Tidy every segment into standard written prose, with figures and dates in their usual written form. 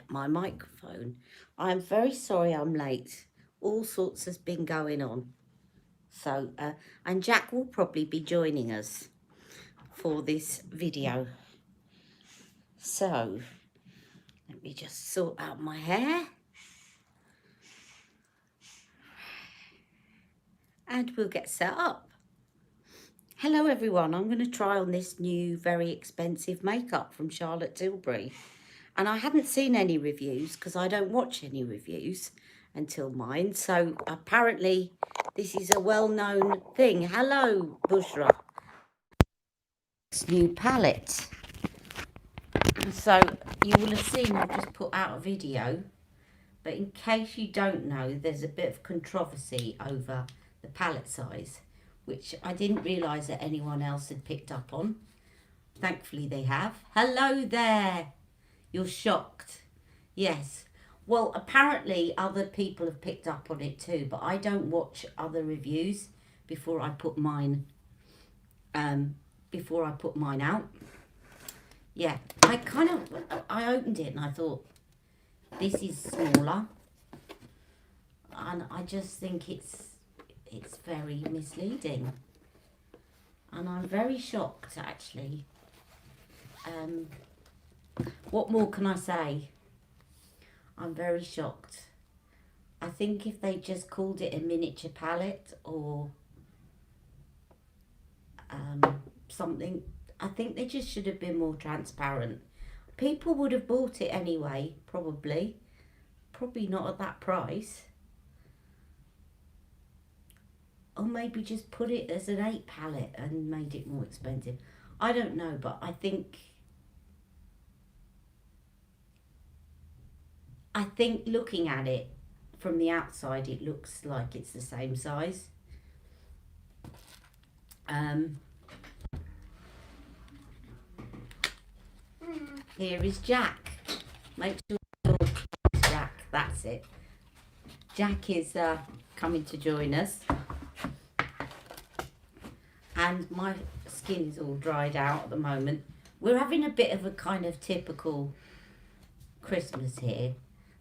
my microphone. I'm very sorry I'm late. All sorts has been going on. So, and Jack will probably be joining us for this video. So, let me just sort out my hair. And we'll get set up. Hello everyone, I'm going to try on this new very expensive makeup from Charlotte Tilbury. And I hadn't seen any reviews because I don't watch any reviews until mine. So apparently this is a well-known thing. Hello, Bushra. This new palette. So you will have seen I've just put out a video. But in case you don't know, there's a bit of controversy over the palette size, which I didn't realise that anyone else had picked up on. Thankfully they have. Hello there. You're shocked. Yes. Well, apparently other people have picked up on it too, but I don't watch other reviews before I put mine out. Yeah. I opened it and I thought, this is smaller. And I just think it's very misleading. And I'm very shocked actually. What more can I say? I'm very shocked. I think if they just called it a miniature palette or something, I think they just should have been more transparent. People would have bought it anyway, probably. Probably not at that price. Or maybe just put it as an 8 palette and made it more expensive. I don't know, but I think looking at it from the outside, it looks like it's the same size. Here is Jack. Make sure it's Jack. That's it. Jack is coming to join us. And my skin is all dried out at the moment. We're having a bit of a kind of typical Christmas here.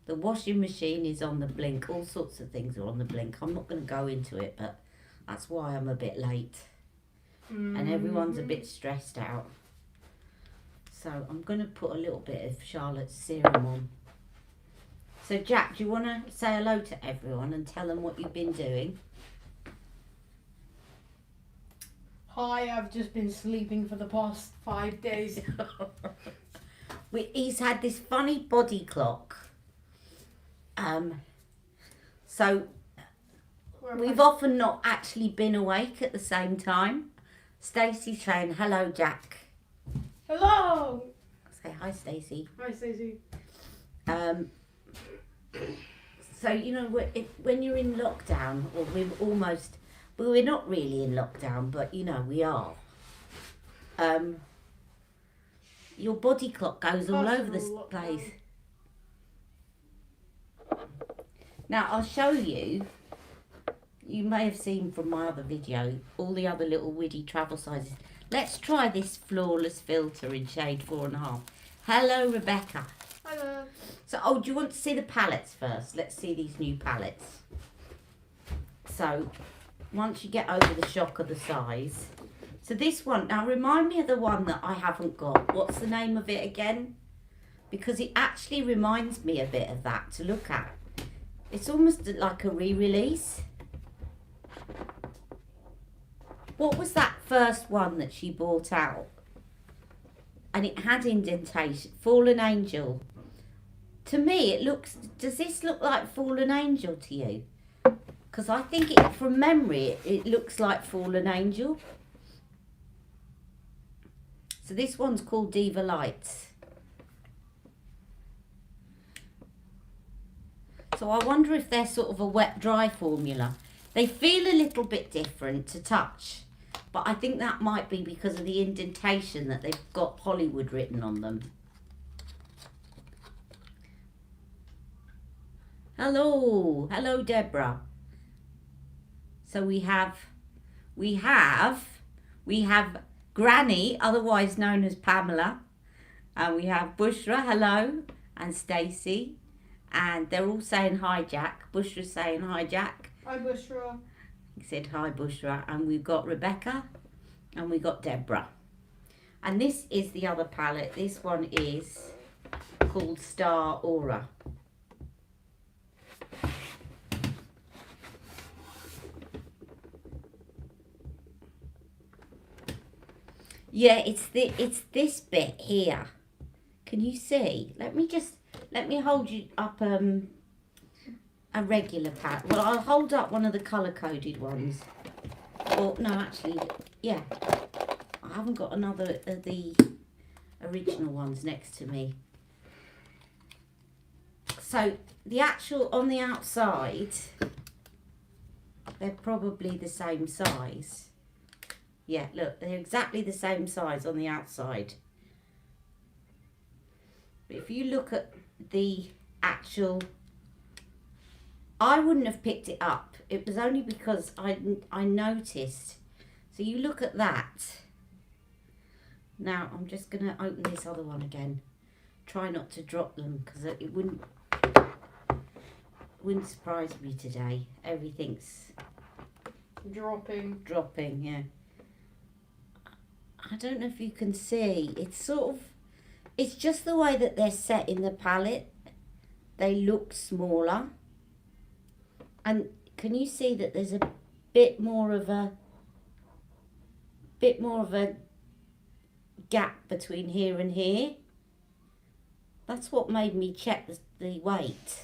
The washing machine is on the blink. All sorts of things are on the blink. I'm not going to go into it, but that's why I'm a bit late. And everyone's a bit stressed out. So I'm going to put a little bit of Charlotte's serum on. So Jack, do you want to say hello to everyone and tell them what you've been doing? Hi, I've just been sleeping for the past 5 days. He's had this funny body clock. So we've often not actually been awake at the same time. Stacey's saying, hello, Jack. Hello! Say hi, Stacey. Hi, Stacey. So, you know, when you're in lockdown, or we're not really in lockdown, but, you know, we are. Your body clock goes all over this place. Now, I'll show you. You may have seen from my other video, all the other little Widdy travel sizes. Let's try this Flawless filter in shade 4.5. Hello, Rebecca. Hello. So, do you want to see the palettes first? Let's see these new palettes. So, once you get over the shock of the size. So this one, now remind me of the one that I haven't got. What's the name of it again? Because it actually reminds me a bit of that to look at. It's almost like a re-release. What was that first one that she bought out? And it had indentation. Fallen Angel. To me, it looks... Does this look like Fallen Angel to you? Because I think from memory, it looks like Fallen Angel. So this one's called Diva Lights. So I wonder if they're sort of a wet-dry formula. They feel a little bit different to touch. But I think that might be because of the indentation that they've got Hollywood written on them. Hello. Hello, Deborah. So we have Granny, otherwise known as Pamela. And we have Bushra, hello. and Stacey, and they're all saying hi, Jack. Bushra's saying hi, Jack. Hi, Bushra. He said hi, Bushra. And we've got Rebecca and we've got Deborah. And this is the other palette. This one is called Star Aura. Yeah, it's this bit here. Can you see? Let me hold you up a regular palette. Well, I'll hold up one of the colour coded ones. Or no, actually, yeah. I haven't got another of the original ones next to me. So the actual on the outside, they're probably the same size. Yeah, look, they're exactly the same size on the outside. But if you look at the actual, I wouldn't have picked it up. It was only because I noticed. So you look at that. Now I'm just going to open this other one again. Try not to drop them because it wouldn't surprise me today. Everything's dropping, yeah. I don't know if you can see. It's just the way that they're set in the palette. They look smaller. And can you see that there's a bit more of a gap between here and here? That's what made me check the weight.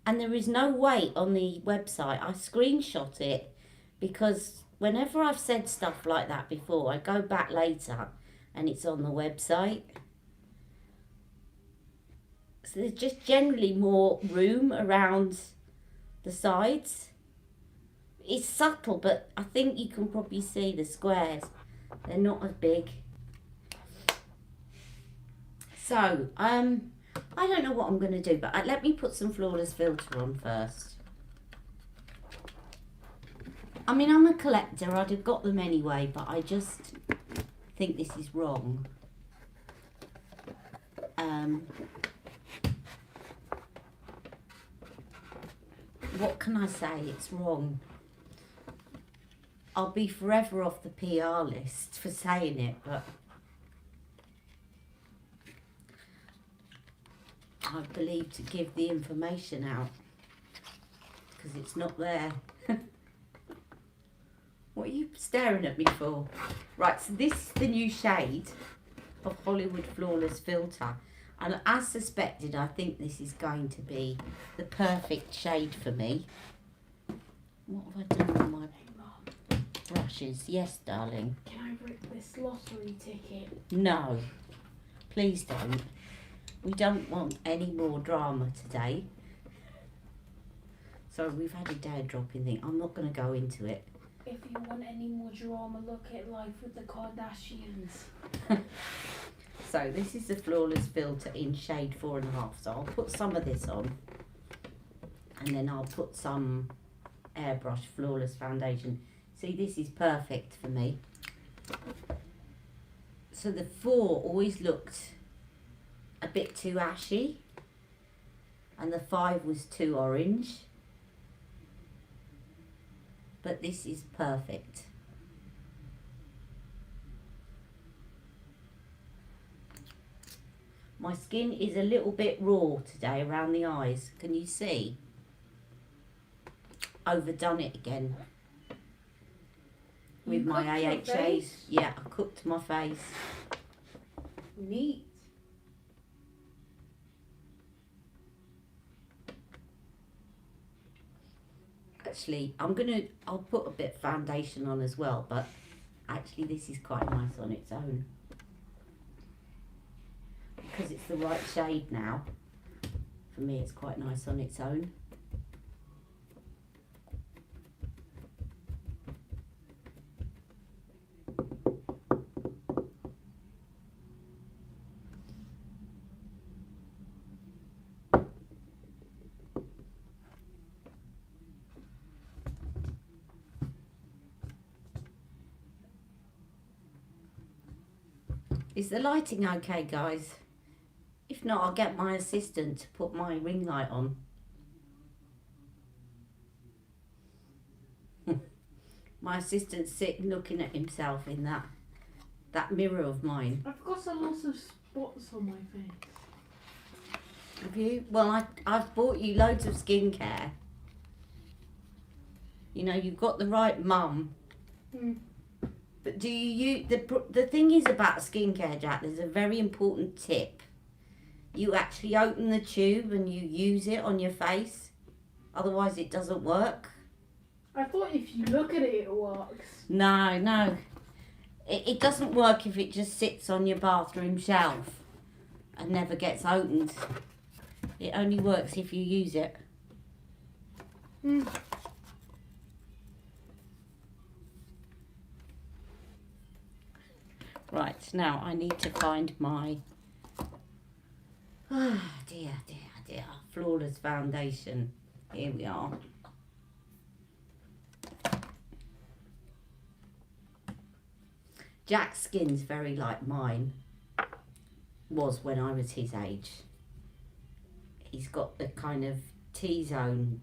And there is no weight on the website. I screenshot it because whenever I've said stuff like that before, I go back later and it's on the website. So there's just generally more room around the sides. It's subtle, but I think you can probably see the squares. They're not as big. So, I don't know what I'm going to do, but let me put some Flawless Filter on first. I mean, I'm a collector. I'd have got them anyway, but I just think this is wrong. What can I say? It's wrong. I'll be forever off the PR list for saying it, but I believe to give the information out because it's not there. What are you staring at me for? Right, so this is the new shade of Hollywood Flawless Filter. And as suspected, I think this is going to be the perfect shade for me. What have I done with my brushes? Yes, darling. Can I rip this lottery ticket? No, please don't. We don't want any more drama today. So we've had a dad dropping thing. I'm not going to go into it. If you want any more drama, look at Life with the Kardashians. So this is the Flawless Filter in shade 4.5. So I'll put some of this on. And then I'll put some Airbrush Flawless Foundation. See, this is perfect for me. So the 4 always looked a bit too ashy. And the 5 was too orange. But this is perfect. My skin is a little bit raw today around the eyes. Can you see? Overdone it again. With my AHAs. Yeah, I cooked my face. Neat. Actually, I'll put a bit of foundation on as well, but actually this is quite nice on its own. Because it's the right shade now. For me, it's quite nice on its own. Is the lighting okay, guys? If not, I'll get my assistant to put my ring light on. My assistant's sitting looking at himself in that mirror of mine. I've got a lot of spots on my face. Have you? Well, I've bought you loads of skincare. You know, you've got the right mum. But do you the thing is about skincare, Jack, there's a very important tip. You actually open the tube and you use it on your face. Otherwise it doesn't work. I thought if you look at it, it works. No. It doesn't work if it just sits on your bathroom shelf and never gets opened. It only works if you use it. Right, now I need to find my... Oh, dear. Flawless foundation. Here we are. Jack's skin's very like mine was when I was his age. He's got the kind of T-zone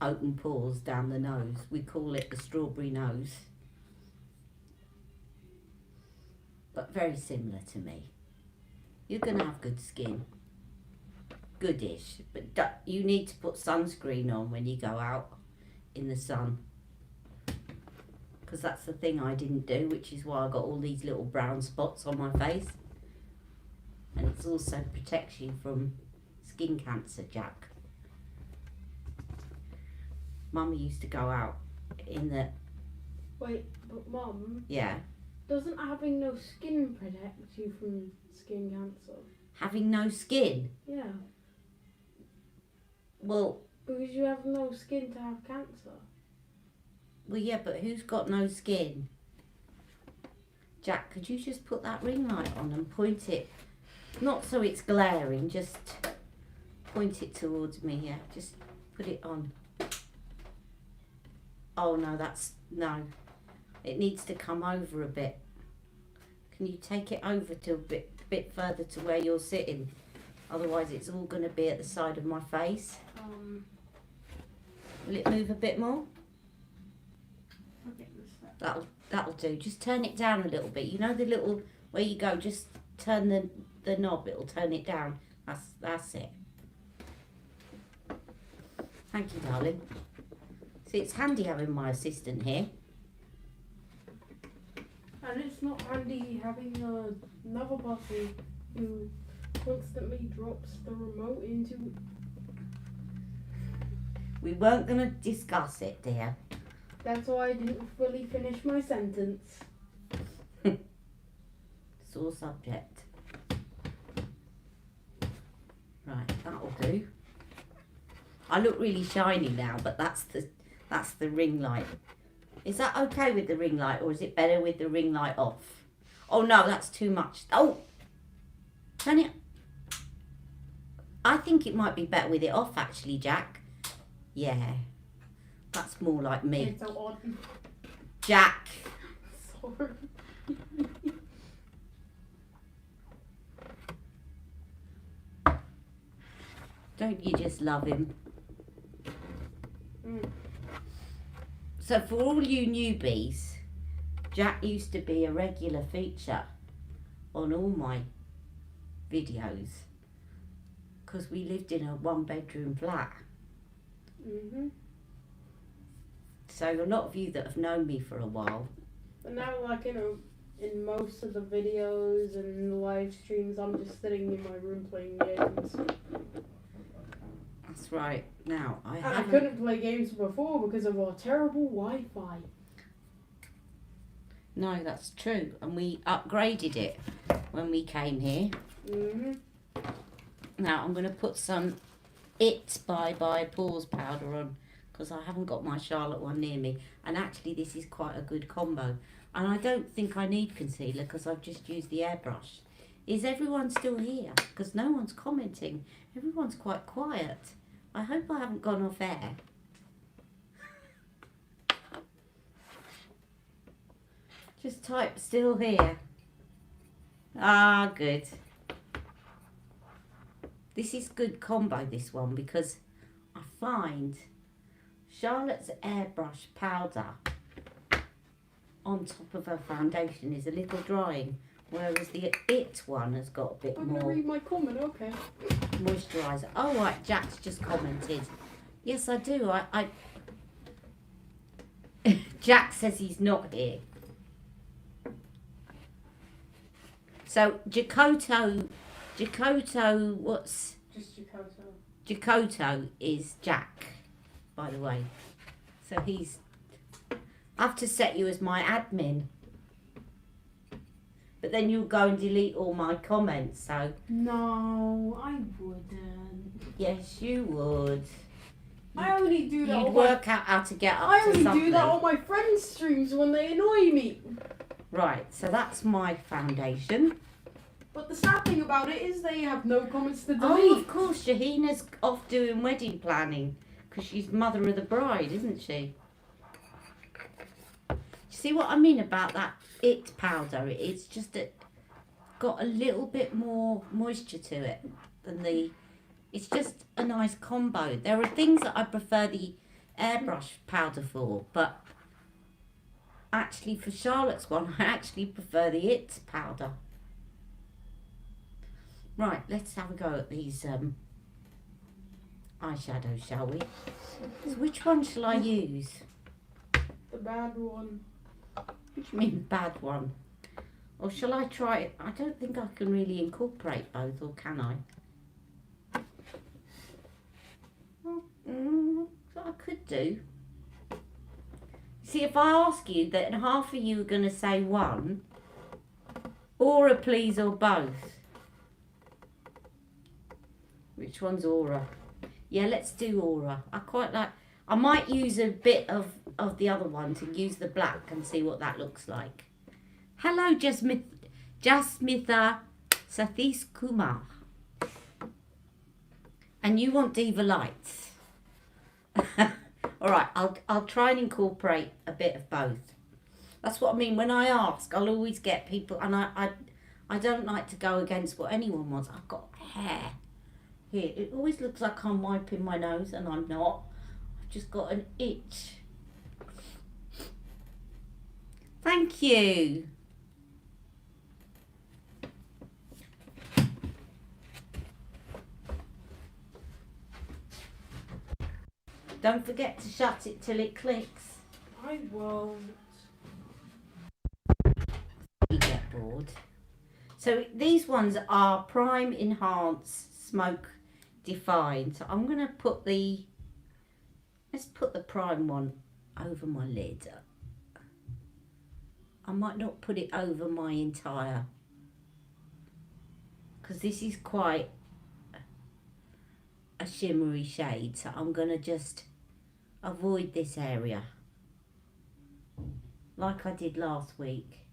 open pores down the nose. We call it the strawberry nose. But very similar to me. You're going to have good skin. Goodish. But you need to put sunscreen on when you go out in the sun. Because that's the thing I didn't do, which is why I got all these little brown spots on my face. And it also protects you from skin cancer, Jack. Mummy used to go out in the... Wait, but Mum, Yeah. doesn't having no skin protect you from skin cancer? Having no skin? Yeah, Well, because you have no skin to have cancer. well, yeah, but who's got no skin? Jack, could you just put that ring light on and point it, not so it's glaring, just point it towards me, yeah, just put it on. Oh no, no, it needs to come over a bit. Can you take it over to a bit further to where you're sitting? Otherwise it's all going to be at the side of my face. Will it move a bit more? Okay, That'll do. Just turn it down a little bit. You know the little, where you go, just turn the knob, it'll turn it down. That's it. Thank you, darling. See, it's handy having my assistant here. And it's not handy having another person who constantly drops the remote into... We weren't going to discuss it, dear. That's why I didn't fully finish my sentence. Sore subject. Right, that'll do. I look really shiny now, but that's the ring light. Is that okay with the ring light, or is it better with the ring light off? Oh no, that's too much. Oh, turn it. I think it might be better with it off, actually, Jack. Yeah, that's more like me. It's so odd. Jack. Sorry. Don't you just love him? So for all you newbies, Jack used to be a regular feature on all my videos because we lived in a one-bedroom flat. So a lot of you that have known me for a while. But now, like, you know, in most of the videos and live streams, I'm just sitting in my room playing games. That's right. Now, I couldn't play games before because of our terrible Wi-Fi. No, that's true. And we upgraded it when we came here. Now, I'm going to put some It's Bye Bye Pores powder on because I haven't got my Charlotte one near me. And actually, this is quite a good combo. And I don't think I need concealer because I've just used the airbrush. Is everyone still here? Because no one's commenting. Everyone's quite quiet. I hope I haven't gone off air. Just type still here. Ah, good. This is good combo, this one, because I find Charlotte's airbrush powder on top of her foundation is a little drying, whereas the It one has got a bit I'm more gonna read my comment, okay. moisturiser. Oh, right, Jack's just commented. Yes, I do. I Jack says he's not here. So, Jacoto, what's... Just Jacoto. Jacoto is Jack, by the way. So he's... I have to set you as my admin. But then you'll go and delete all my comments, so... No, I wouldn't. Yes, you would. I only do that You'd on work out how to get up I to only something. do that on my friends' streams when they annoy me. Right, so that's my foundation. But the sad thing about it is they have no comments to delete. Oh, of course, Shahina's off doing wedding planning because she's mother of the bride, isn't she? See what I mean about that It powder? It's just got a little bit more moisture to it than the... It's just a nice combo. There are things that I prefer the airbrush powder for, but actually for Charlotte's one, I actually prefer the It powder. Right, let's have a go at these eyeshadows, shall we? So which one shall I use? The bad one. What do you mean bad one? Or shall I try it? I don't think I can really incorporate both, or can I? I could do. See, if I ask you that half of you are going to say one, Aura please or both. Which one's Aura? Yeah, let's do Aura. I quite like... I might use a bit of the other one to use the black and see what that looks like. Hello, Jasmitha Satish Kumar. And you want Diva Lights. All right, I'll try and incorporate a bit of both. That's what I mean. When I ask, I'll always get people... And I don't like to go against what anyone wants. I've got hair. Here, it always looks like I'm wiping my nose, and I'm not. I've just got an itch. Thank you. Don't forget to shut it till it clicks. I won't. You get bored. So these ones are Prime, Enhance, Smoke, Define. So I'm going to put let's put the Prime one over my lid. I might not put it over my entire, because this is quite a shimmery shade. So I'm going to just avoid this area like I did last week,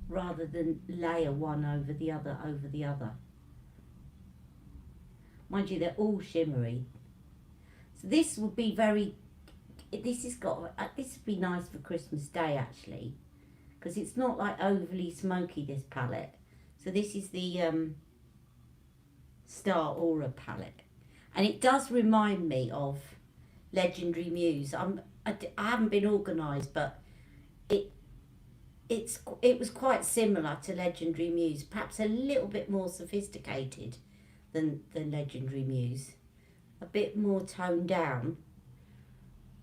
rather than layer one over the other. Mind you, they're all shimmery. So this would be this would be nice for Christmas Day actually, because it's not like overly smoky, this palette. So this is the Star Aura palette, and it does remind me of Legendary Muse. I haven't been organised, but it was quite similar to Legendary Muse, perhaps a little bit more sophisticated than Legendary Muse, a bit more toned down.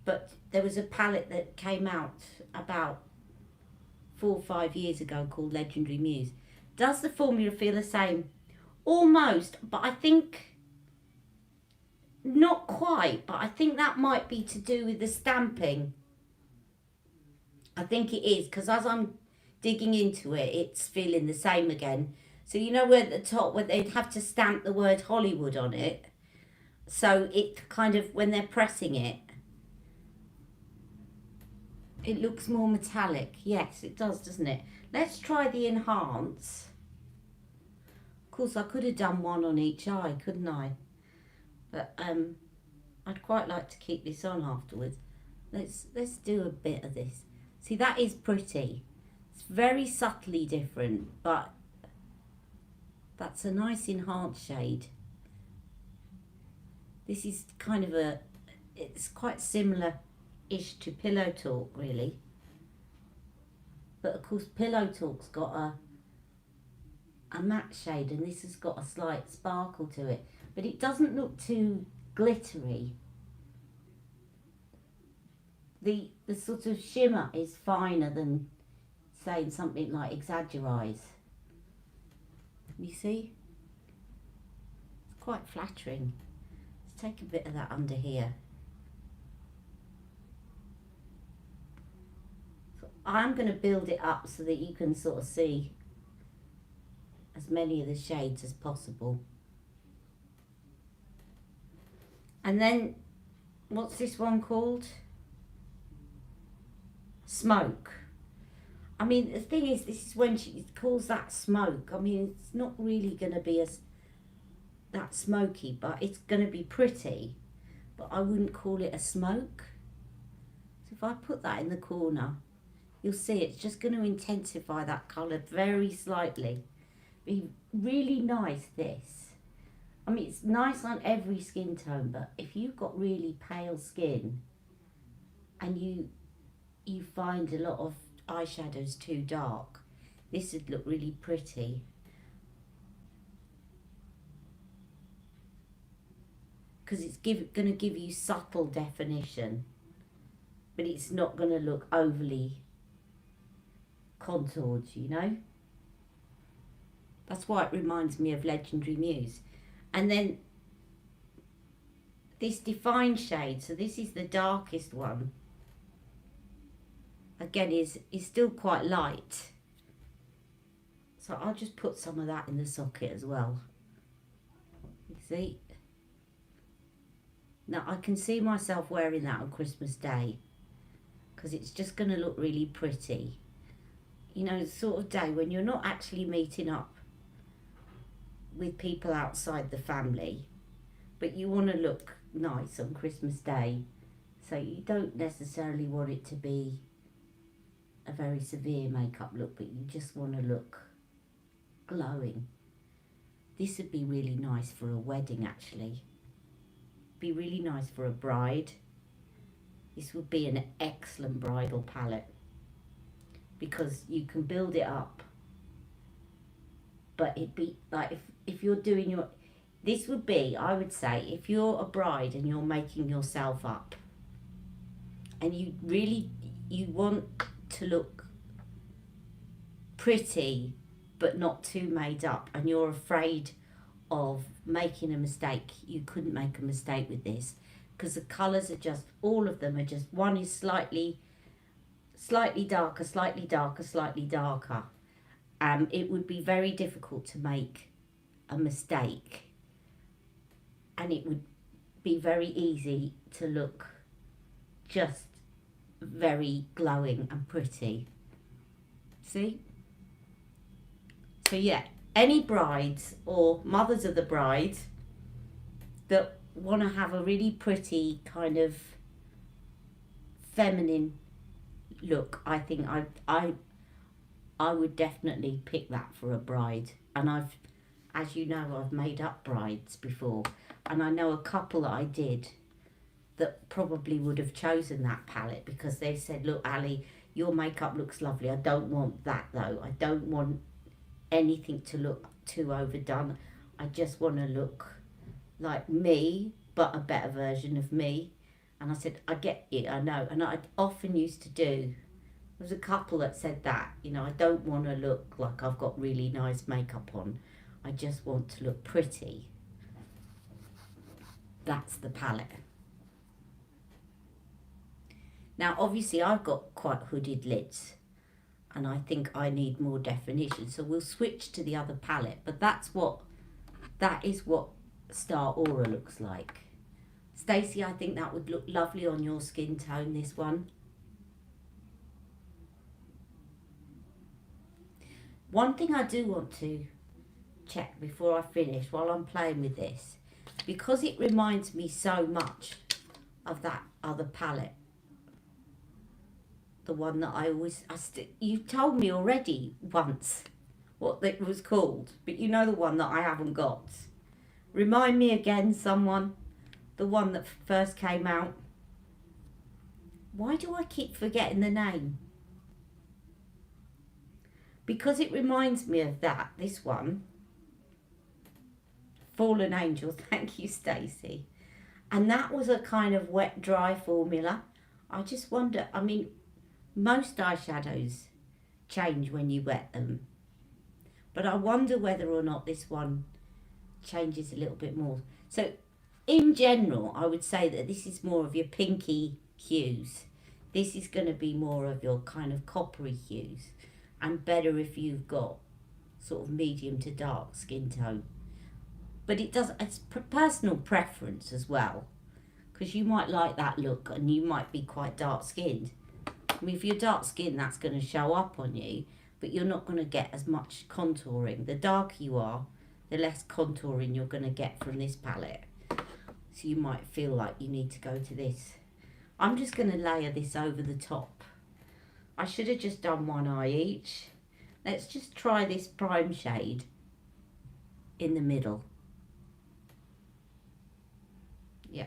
But there was a palette that came out about 4 or 5 years ago called Legendary Muse. Does the formula feel the same? Almost, but I think not quite, but I think that might be to do with the stamping. I think it is, because as I'm digging into it, it's feeling the same again. So you know where at the top, where they'd have to stamp the word Hollywood on it, so it kind of, when they're pressing it, it looks more metallic. Yes, it does, doesn't it? Let's try the Enhance. Of course, I could have done one on each eye, couldn't I? But I'd quite like to keep this on afterwards. Let's do a bit of this. See, that is pretty. It's very subtly different, but That's a nice enhanced shade. This is kind of it's quite similar-ish to Pillow Talk, really. But of course, Pillow Talk's got a matte shade, and this has got a slight sparkle to it. But it doesn't look too glittery. The sort of shimmer is finer than, saying something like Exaggerize. You see? It's quite flattering. Let's take a bit of that under here. So I'm going to build it up so that you can sort of see as many of the shades as possible. And then, what's this one called? Smoke. I mean, the thing is, this is when she calls that smoke. I mean, it's not really going to be that smoky, but it's going to be pretty. But I wouldn't call it a smoke. So if I put that in the corner, you'll see it's just going to intensify that colour very slightly. Be really nice, this. I mean, it's nice on every skin tone, but if you've got really pale skin and you find a lot of eyeshadows too dark, this would look really pretty. Because it's going to give you subtle definition, but it's not going to look overly contoured, you know? That's why it reminds me of Legendary Muse. And then this Define shade, so this is the darkest one. Again, is still quite light. So I'll just put some of that in the socket as well. You see? Now I can see myself wearing that on Christmas Day, because it's just going to look really pretty. You know, the sort of day when you're not actually meeting up with people outside the family, but you want to look nice on Christmas Day, so you don't necessarily want it to be a very severe makeup look, but you just want to look glowing. This would be really nice for a wedding, actually. Be really nice for a bride. This would be an excellent bridal palette, because you can build it up, but it'd be like if you're doing your, this would be, I would say, if you're a bride and you're making yourself up and you want to look pretty but not too made up, and you're afraid of making a mistake, you couldn't make a mistake with this, because the colours are just, all of them are just, one is slightly darker, slightly darker, slightly darker. It would be very difficult to make a mistake, and it would be very easy to look just very glowing and pretty. See? So yeah, any brides or mothers of the bride that want to have a really pretty kind of feminine look, I think I would definitely pick that for a bride. And as you know, I've made up brides before, and I know a couple that I did that probably would have chosen that palette, because they said, look, Ali, your makeup looks lovely. I don't want that though. I don't want anything to look too overdone. I just want to look like me, but a better version of me. And I said, I get it, I know. And I often used to do, there was a couple that said that, you know, I don't want to look like I've got really nice makeup on. I just want to look pretty. That's the palette. Now, obviously, I've got quite hooded lids, and I think I need more definition. So we'll switch to the other palette, but that is what Star Aura looks like. Stacey, I think that would look lovely on your skin tone, this one. One thing I do want to check before I finish, while I'm playing with this, because it reminds me so much of that other palette, the one that I always, you've told me already once what it was called, but you know the one that I haven't got. Remind me again, someone, the one that first came out. Why do I keep forgetting the name? Because it reminds me of that, this one. Fallen Angel, thank you, Stacey. And that was a kind of wet, dry formula. I just wonder, I mean, most eyeshadows change when you wet them. But I wonder whether or not this one changes a little bit more. So, in general, I would say that this is more of your pinky hues. This is going to be more of your kind of coppery hues. And better if you've got sort of medium to dark skin tone. But it's personal preference as well, because you might like that look and you might be quite dark skinned. I mean, if you're dark skinned, that's going to show up on you, but you're not going to get as much contouring. The darker you are, the less contouring you're going to get from this palette. So you might feel like you need to go to this. I'm just going to layer this over the top. I should have just done one eye each. Let's just try this prime shade in the middle. Yeah.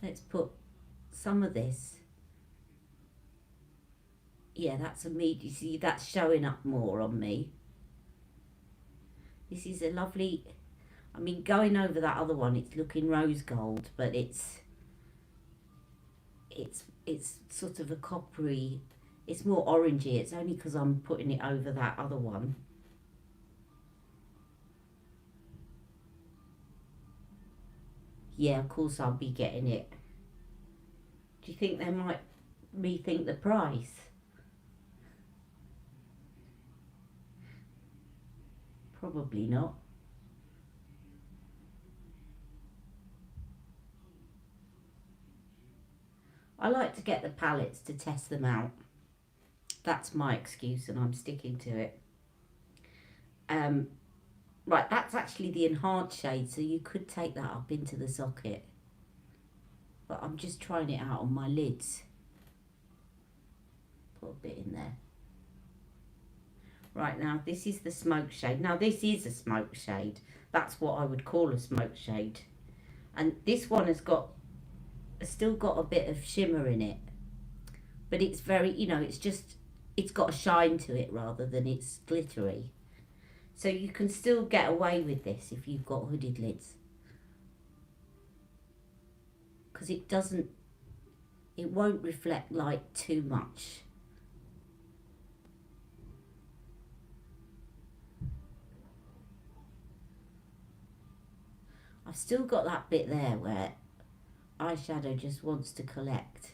Let's put some of this. Yeah, that's a medium. See, that's showing up more on me. This is a lovely, I mean, going over that other one, it's looking rose gold, but it's sort of a coppery, it's more orangey. It's only because I'm putting it over that other one. Yeah, of course I'll be getting it. Do you think they might rethink the price? Probably not. I like to get the palettes to test them out. That's my excuse and I'm sticking to it. Right, that's actually the enhanced shade, so you could take that up into the socket. But I'm just trying it out on my lids. Put a bit in there. Right, now this is the smoke shade. Now this is a smoke shade. That's what I would call a smoke shade. And this one has still got a bit of shimmer in it. But it's very, you know, it's got a shine to it rather than it's glittery. So you can still get away with this if you've got hooded lids. Because it won't reflect light too much. I've still got that bit there where eyeshadow just wants to collect.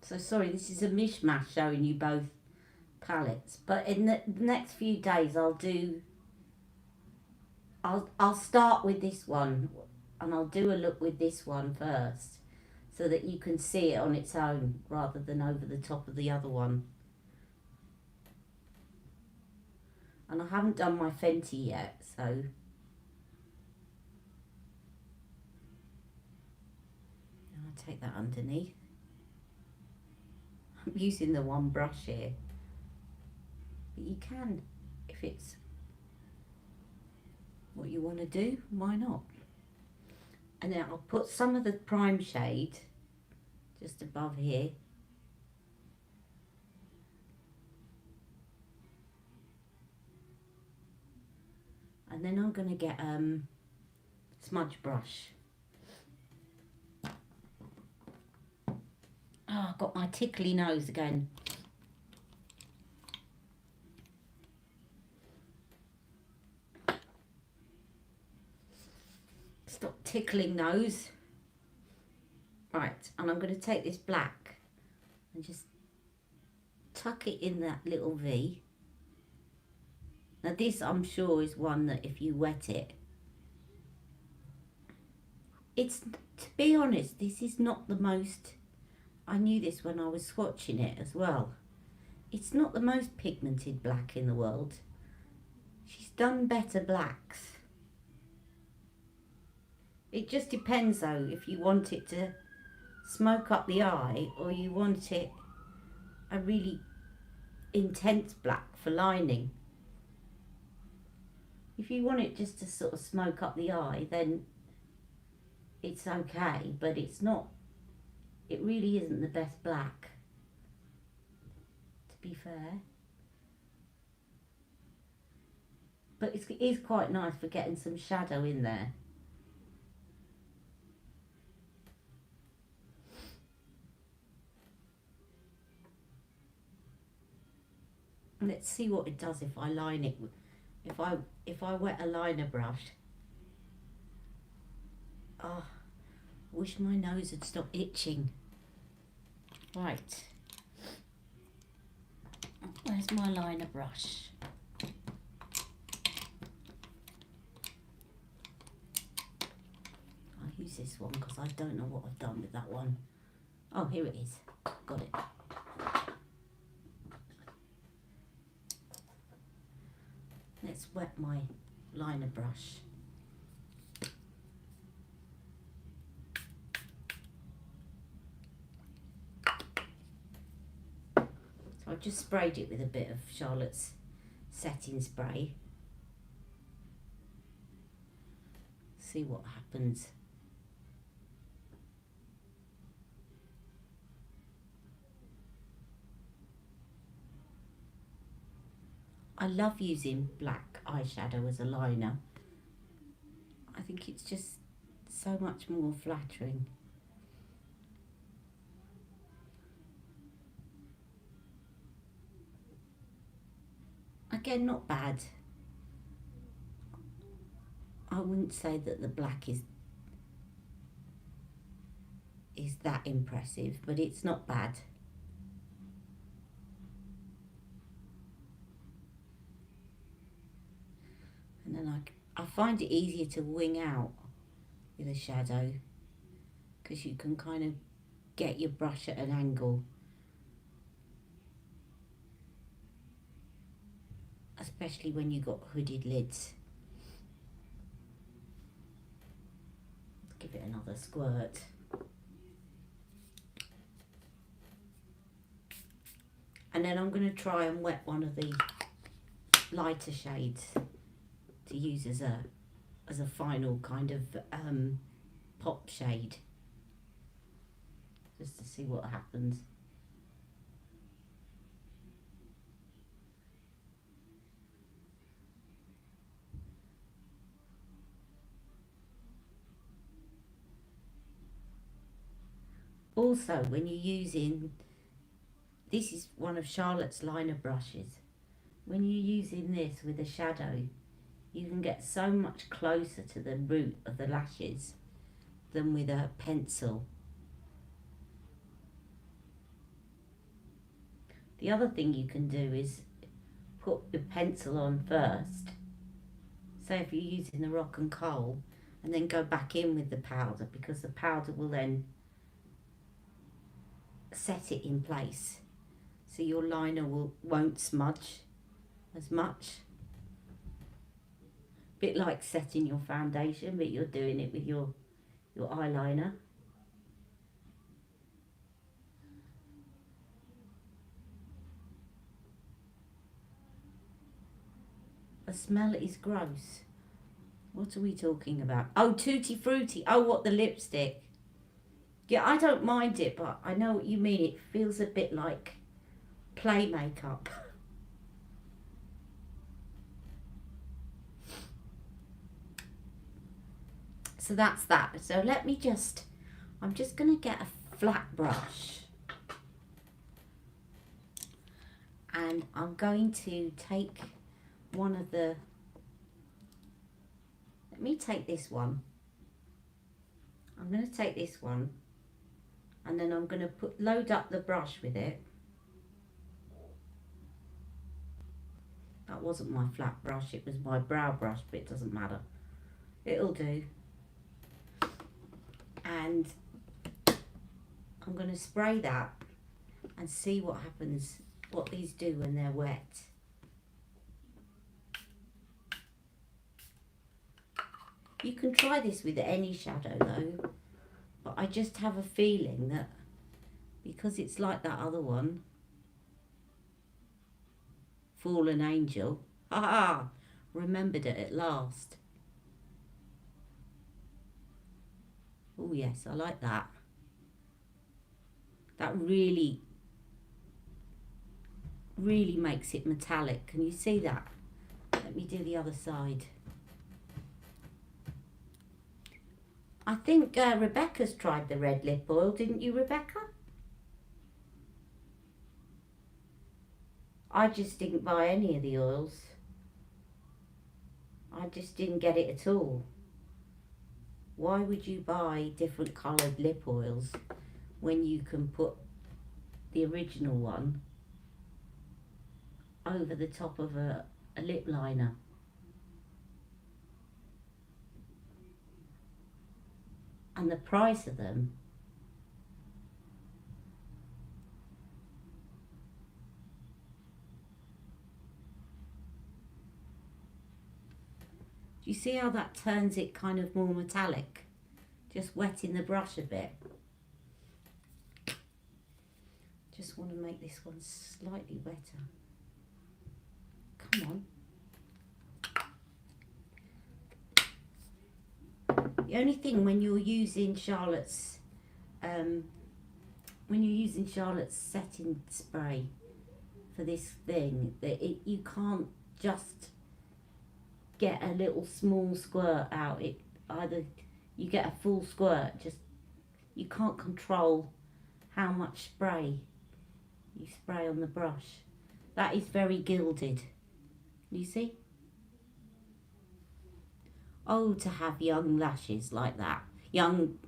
So sorry, this is a mishmash showing you both palettes. But in the next few days I'll start with this one and I'll do a look with this one first so that you can see it on its own rather than over the top of the other one. And I haven't done my Fenty yet, so I'll take that underneath. I'm using the one brush here, but you can, if it's what you want to do, why not? And then I'll put some of the prime shade just above here. And then I'm going to get smudge brush. Oh, I've got my tickly nose again. Stop tickling nose. Right, and I'm going to take this black and just tuck it in that little V. Now this, I'm sure, is one that if you wet it, it's, to be honest, this is not the most, I knew this when I was swatching it as well. It's not the most pigmented black in the world. She's done better blacks. It just depends though if you want it to smoke up the eye or you want it a really intense black for lining. If you want it just to sort of smoke up the eye, then it's okay, but it's not, it really isn't the best black, to be fair. But it is quite nice for getting some shadow in there. Let's see what it does if I line it. If I wet a liner brush. Oh, I wish my nose had stopped itching. Right. Where's my liner brush? I'll use this one because I don't know what I've done with that one. Oh, here it is. Got it. Let's wet my liner brush. So I've just sprayed it with a bit of Charlotte's setting spray. See what happens. I love using black eyeshadow as a liner. I think it's just so much more flattering. Again, not bad. I wouldn't say that the black is that impressive, but it's not bad. And then I find it easier to wing out with a shadow because you can kind of get your brush at an angle. Especially when you've got hooded lids. Let's give it another squirt. And then I'm going to try and wet one of the lighter shades to use as a final kind of pop shade, just to see what happens. Also, when you're using, this is one of Charlotte's liner brushes, when you're using this with a shadow, you can get so much closer to the root of the lashes than with a pencil. The other thing you can do is put the pencil on first, say if you're using the Rock and Coal, and then go back in with the powder, because the powder will then set it in place, so your liner won't smudge as much. Bit like setting your foundation, but you're doing it with your eyeliner. The smell is gross. What are we talking about? Oh, Tutti Frutti. Oh, what, the lipstick? Yeah, I don't mind it, but I know what you mean. It feels a bit like play makeup. So that's that. So let me just, I'm just going to get a flat brush. And I'm going to take one of the, let me take this one. I'm going to take this one. And then I'm going to load up the brush with it. That wasn't my flat brush, it was my brow brush, but it doesn't matter. It'll do. And I'm going to spray that and see what happens what these do when they're wet. You can try this with any shadow though, but I just have a feeling that because it's like that other one, Fallen Angel, haha, remembered it at last. Oh yes, I like that. That really makes it metallic. Can you see that? Let me do the other side. I think Rebecca's tried the red lip oil, didn't you, Rebecca? I just didn't buy any of the oils. I just didn't get it at all. Why would you buy different coloured lip oils when you can put the original one over the top of a lip liner? And the price of them, do you see how that turns it kind of more metallic? Just wetting the brush a bit. Just want to make this one slightly wetter. Come on. The only thing when you're using Charlotte's setting spray for this thing, that you can't just get a little small squirt out. It either you get a full squirt, just you can't control how much spray you spray on the brush. That is very gilded. You see? Oh, to have young lashes like that, young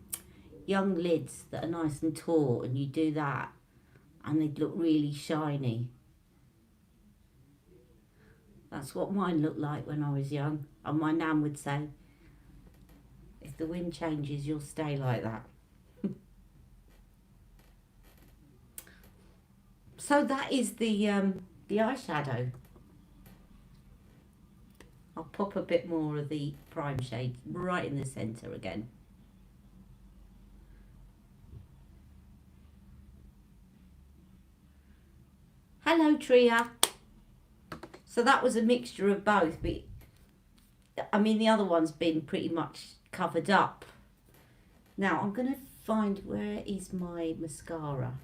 lids that are nice and taut, and you do that and they'd look really shiny. That's what mine looked like when I was young, and my nan would say, if the wind changes, you'll stay like that. So that is the eyeshadow. I'll pop a bit more of the prime shade right in the centre again. Hello, Tria. So that was a mixture of both, but I mean the other one's been pretty much covered up. Now I'm going to find, where is my mascara?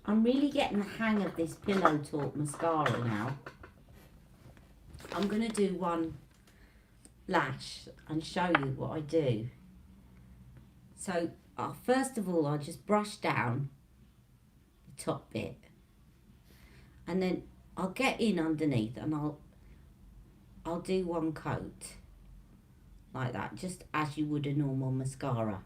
I'm really getting the hang of this Pillow Talk mascara now. I'm going to do one lash and show you what I do. So first of all, I'll just brush down the top bit, and then I'll get in underneath and I'll do one coat like that, just as you would a normal mascara.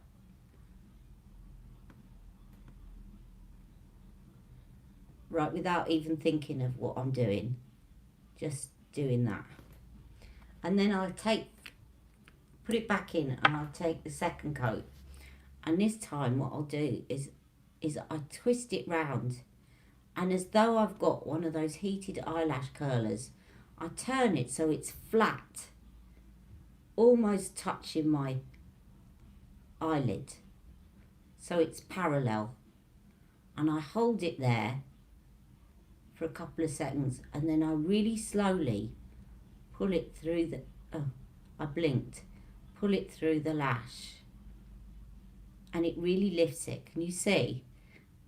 Right, without even thinking of what I'm doing, just doing that. And then I'll put it back in, and I'll take the second coat, and this time what I'll do is I twist it round, and as though I've got one of those heated eyelash curlers, I turn it so it's flat, almost touching my eyelid, so it's parallel, and I hold it there for a couple of seconds, and then I really slowly pull it through the, I blinked, pull it through the lash, and it really lifts it. Can you see?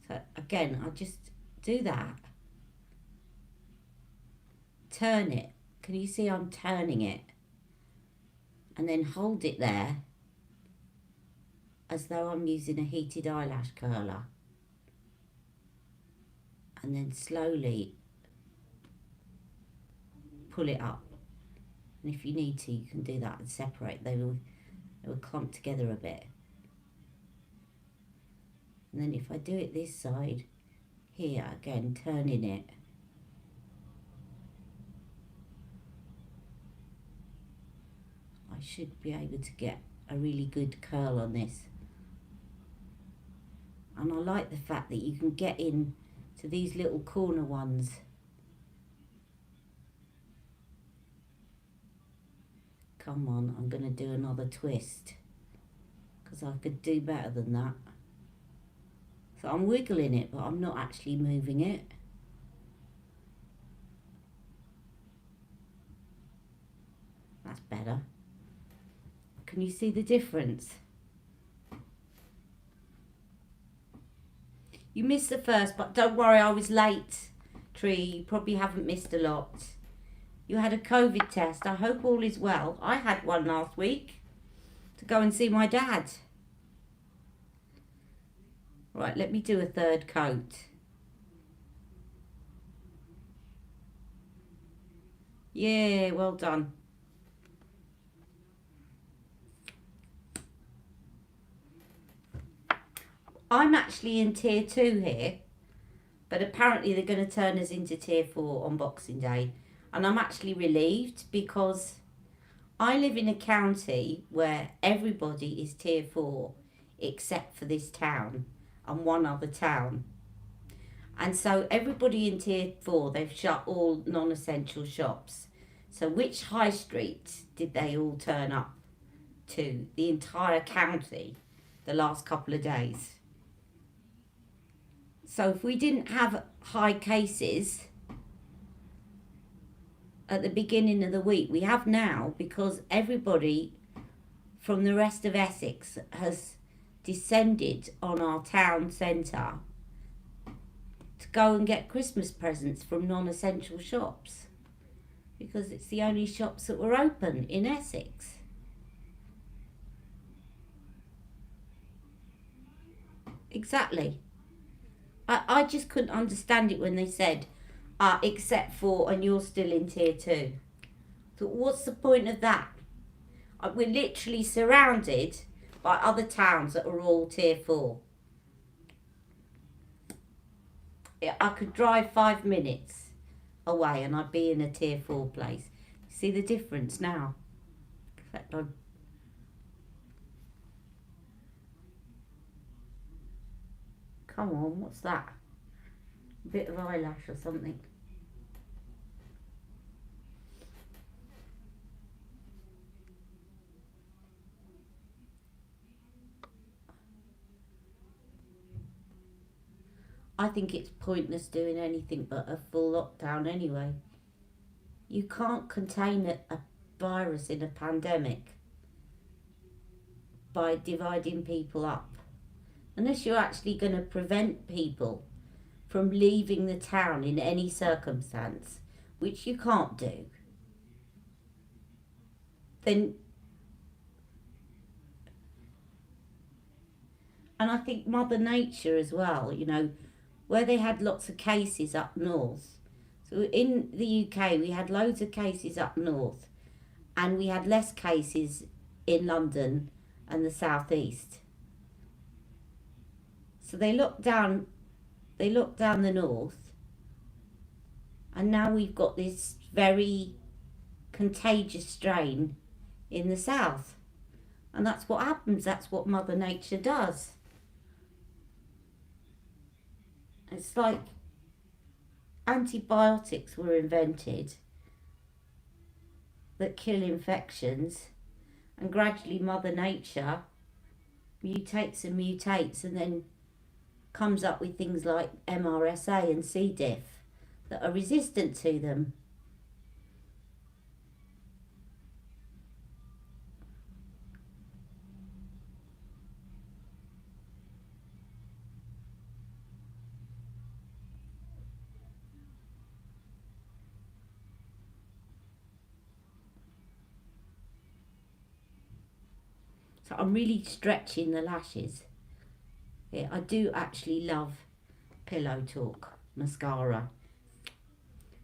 So again, I just do that, turn it, can you see I'm turning it, and then hold it there as though I'm using a heated eyelash curler, and then slowly pull it up. And if you need to, you can do that and separate. They will clump together a bit. And then if I do it this side, here again, turning it, I should be able to get a really good curl on this. And I like the fact that you can get in to these little corner ones. Come on, I'm going to do another twist because I could do better than that. So I'm wiggling it, but I'm not actually moving it. That's better. Can you see the difference? You missed the first, but don't worry, I was late, Tree. You probably haven't missed a lot. You had a COVID test. I hope all is well. I had one last week to go and see my dad. Right, let me do a third coat. Yeah, well done. I'm actually in tier 2 here, but apparently they're going to turn us into tier 4 on Boxing Day. And I'm actually relieved because I live in a county where everybody is tier 4 except for this town and one other town. And so everybody in tier 4, they've shut all non-essential shops. So which high street did they all turn up to? The entire county the last couple of days. So if we didn't have high cases at the beginning of the week, we have now, because everybody from the rest of Essex has descended on our town centre to go and get Christmas presents from non-essential shops, because it's the only shops that were open in Essex. Exactly. I just couldn't understand it when they said, except for, and you're still in tier 2. So what's the point of that? We're literally surrounded by other towns that are all tier 4. I could drive 5 minutes away and I'd be in a tier 4 place. See the difference now? In fact, come on, what's that? A bit of eyelash or something. I think it's pointless doing anything but a full lockdown anyway. You can't contain a virus in a pandemic by dividing people up. Unless you're actually going to prevent people from leaving the town in any circumstance, which you can't do, then... And I think Mother Nature as well, you know, where they had lots of cases up north. So in the UK, we had loads of cases up north, and we had less cases in London and the southeast. So they locked down the north, and now we've got this very contagious strain in the south. And that's what happens, that's what Mother Nature does. It's like antibiotics were invented that kill infections, and gradually Mother Nature mutates and mutates and then comes up with things like MRSA and C. diff that are resistant to them. So I'm really stretching the lashes. Yeah, I do actually love Pillow Talk mascara.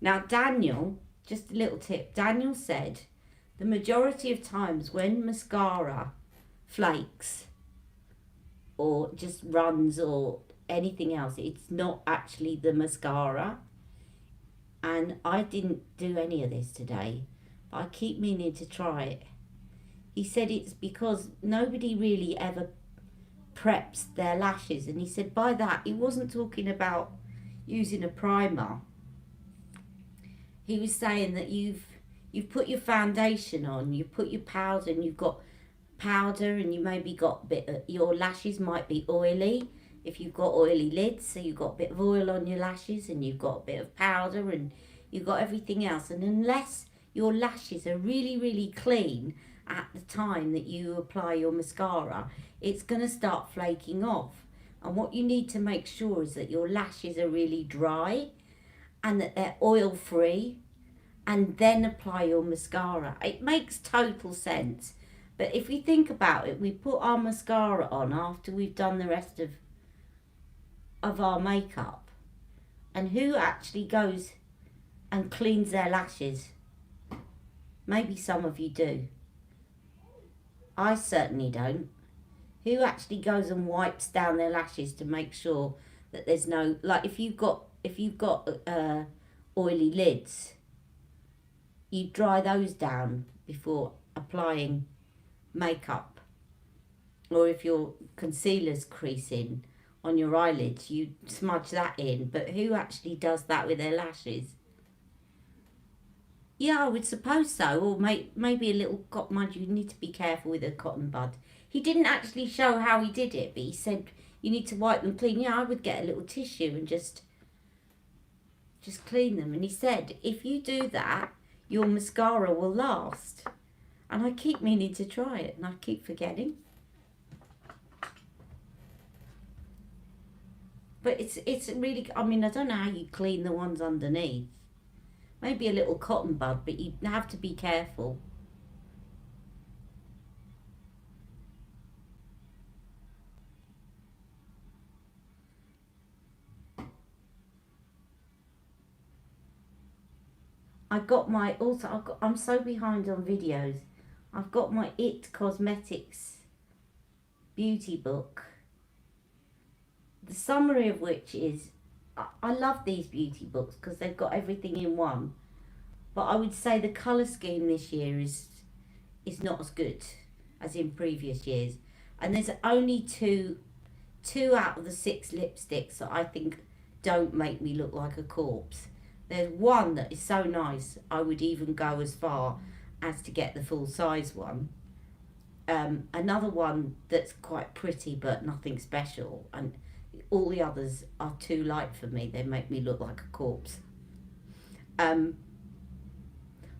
Now Daniel, just a little tip, Daniel said the majority of times when mascara flakes or just runs or anything else, it's not actually the mascara. And I didn't do any of this today, but I keep meaning to try it. He said it's because nobody really ever preps their lashes, and he said by that he wasn't talking about, using a primer, he was saying that you've put your foundation on, you put your powder, and you've got powder, and you maybe got a bit of, your lashes might be oily if you've got oily lids, so you've got a bit of oil on your lashes, and you've got a bit of powder, and you've got everything else, and unless your lashes are really, really clean at the time that you apply your mascara, it's going to start flaking off. And what you need to make sure is that your lashes are really dry and that they're oil free, and then apply your mascara. It makes total sense. But if we think about it, we put our mascara on after we've done the rest of our makeup. And who actually goes and cleans their lashes? Maybe some of you do. I certainly don't. Who actually goes and wipes down their lashes to make sure that there's no, like if you've got oily lids, you dry those down before applying makeup. Or if your concealer's creasing on your eyelids, you smudge that in. But who actually does that with their lashes? Yeah, I would suppose so. Or maybe a little cotton bud. You need to be careful with a cotton bud. He didn't actually show how he did it, but he said you need to wipe them clean. Yeah, I would get a little tissue and just clean them. And he said, if you do that, your mascara will last. And I keep meaning to try it, and I keep forgetting. But it's really, I mean, I don't know how you clean the ones underneath. Maybe a little cotton bud, but you have to be careful. I'm so behind on videos. I've got my It Cosmetics beauty book. The summary of which is, I love these beauty books because they've got everything in one. But I would say the colour scheme this year is not as good as in previous years. And there's only two out of the 6 lipsticks that I think don't make me look like a corpse. There's one that is so nice, I would even go as far as to get the full size one. Another one that's quite pretty but nothing special, and all the others are too light for me. They make me look like a corpse. But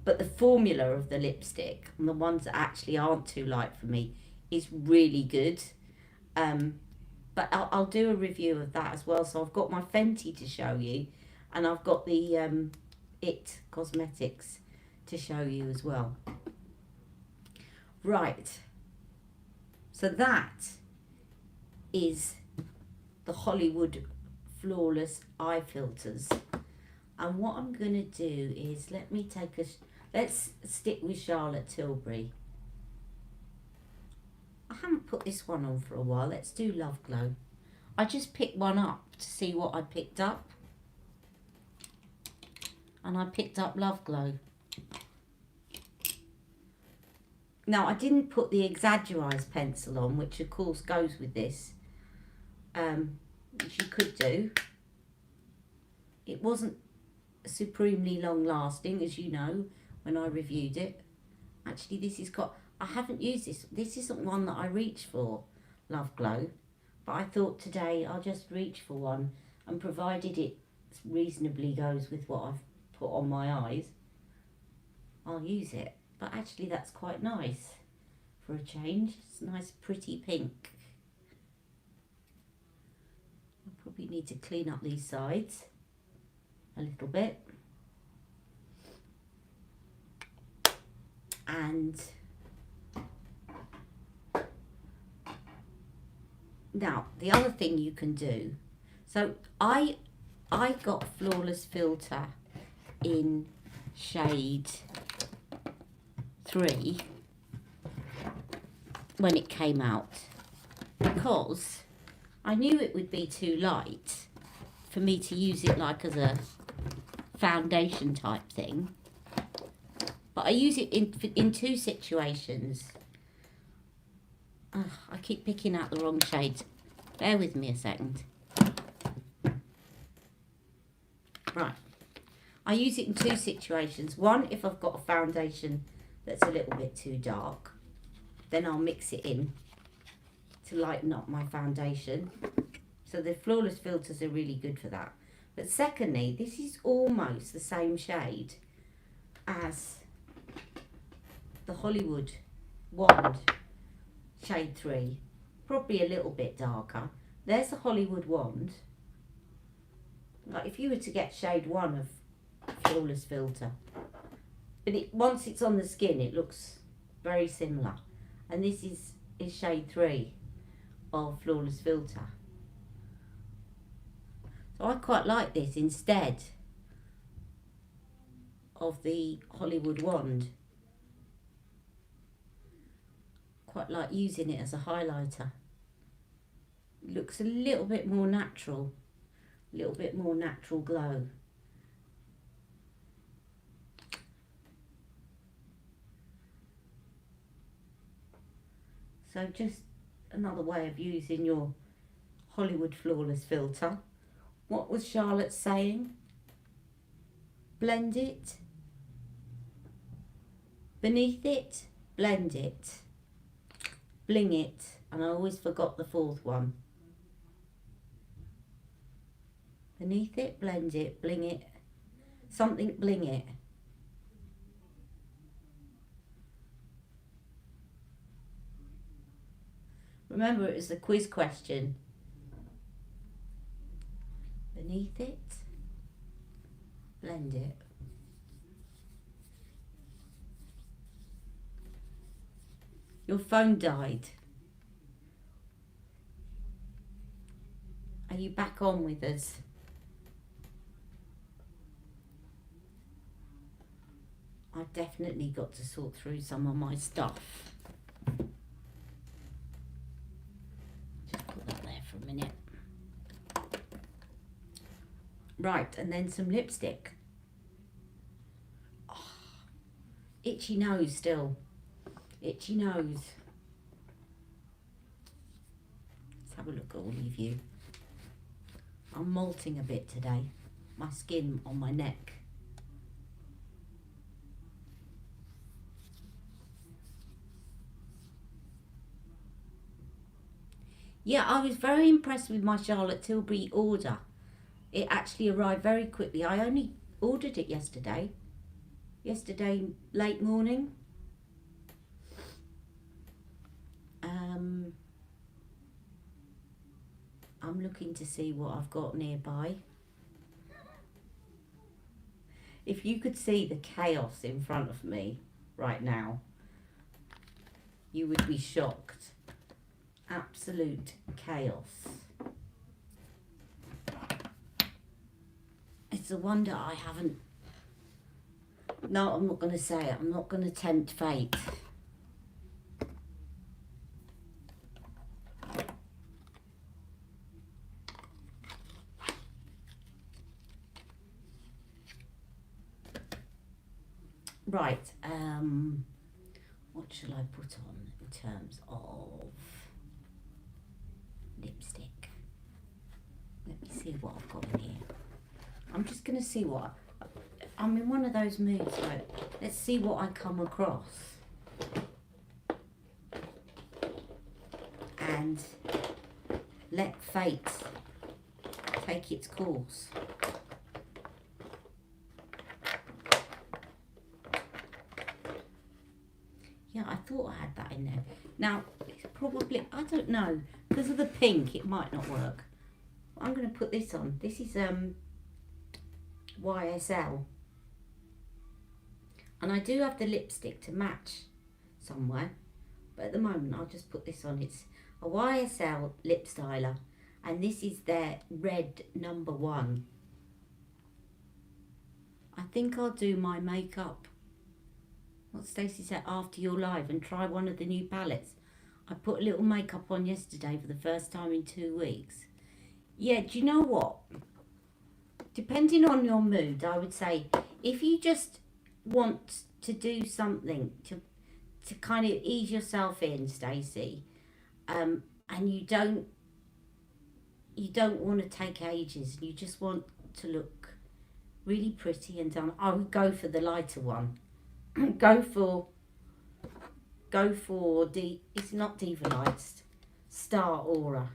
the formula of the lipstick, and the ones that actually aren't too light for me, is really good. But I'll do a review of that as well. So I've got my Fenty to show you, and I've got the It Cosmetics to show you as well. Right. So that is the Hollywood Flawless Eye Filters. And what I'm going to do is, let's stick with Charlotte Tilbury. I haven't put this one on for a while. Let's do Love Glow. I just picked one up to see what I picked up. And I picked up Love Glow. Now, I didn't put the Exaggerize pencil on, which of course goes with this, which you could do. It wasn't supremely long lasting, as you know, when I reviewed it. Actually, I haven't used this. This isn't one that I reach for, Love Glow. But I thought today I'll just reach for one, and provided it reasonably goes with what I've put on my eyes, I'll use it. But actually that's quite nice for a change. It's a nice pretty pink. I probably need to clean up these sides a little bit. And now the other thing you can do, so I got Flawless Filter in shade 3 when it came out, because I knew it would be too light for me to use it like as a foundation type thing. But I use it in 2 situations. I keep picking out the wrong shades. Bear with me a second. Right. I use it in two situations. One, if I've got a foundation that's a little bit too dark, then I'll mix it in to lighten up my foundation. So the flawless filters are really good for that. But secondly, this is almost the same shade as the Hollywood wand shade 3, probably a little bit darker. There's the Hollywood wand. Like if you were to get shade 1 of flawless filter, but once it's on the skin it looks very similar, and this is shade 3 of flawless filter. So I quite like this instead of the Hollywood wand. Quite like using it as a highlighter. It looks a little bit more natural, a little bit more natural glow. So just another way of using your Hollywood flawless filter. What was Charlotte saying? Blend it. Beneath it, blend it. Bling it. And I always forgot the fourth one. Beneath it, blend it, bling it. Something bling it. Remember, it was the quiz question. Beneath it, blend it. Your phone died. Are you back on with us? I've definitely got to sort through some of my stuff. Just put that there for a minute. Right, and then some lipstick. Oh, itchy nose still. Itchy nose. Let's have a look at all of you. I'm molting a bit today. My skin on my neck. Yeah, I was very impressed with my Charlotte Tilbury order. It actually arrived very quickly. I only ordered it yesterday. Yesterday late morning. I'm looking to see what I've got nearby. If you could see the chaos in front of me right now, you would be shocked. Absolute chaos. It's a wonder I haven't... No, I'm not going to say it. I'm not going to tempt fate. Right, what shall I put on in terms of lipstick? Let me see what I've got in here. I'm just going to see what... I'm in one of those moods where let's see what I come across. And let fate take its course. Yeah, I thought I had that in there. Now, it's probably, I don't know, because of the pink, it might not work. I'm going to put this on. This is YSL. And I do have the lipstick to match somewhere. But at the moment, I'll just put this on. It's a YSL lip styler. And this is their red #1. I think I'll do my makeup, what Stacey said, after your live, and try one of the new palettes. I put a little makeup on yesterday for the first time in 2 weeks. Yeah, do you know what? Depending on your mood, I would say if you just want to do something to kind of ease yourself in, Stacey, and you don't want to take ages, and you just want to look Really pretty and done. I would go for the lighter one. go for it's not Diva Lights, Star Aura.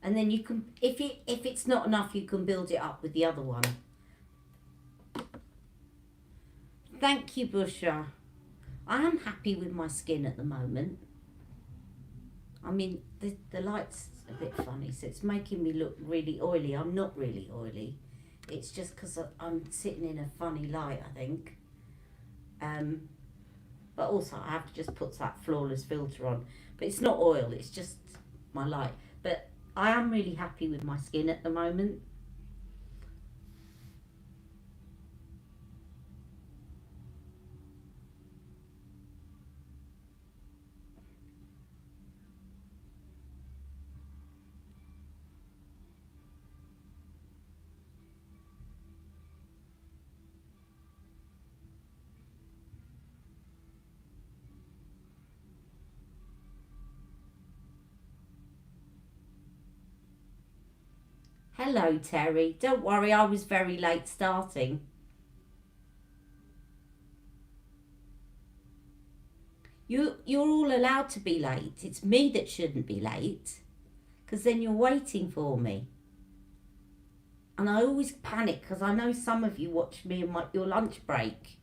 And then you can, if it's not enough, you can build it up with the other one. Thank you, Busha. I am happy with my skin at the moment. I mean, the light's a bit funny, so it's making me look really oily. I'm not really oily. It's just because I'm sitting in a funny light, I think. But also I have to just put that flawless filter on. But it's not oil, it's just my light. But I am really happy with my skin at the moment. Hello, Terry. Don't worry, I was very late starting. You're all allowed to be late. It's me that shouldn't be late, because then you're waiting for me. And I always panic because I know some of you watch me in your lunch break.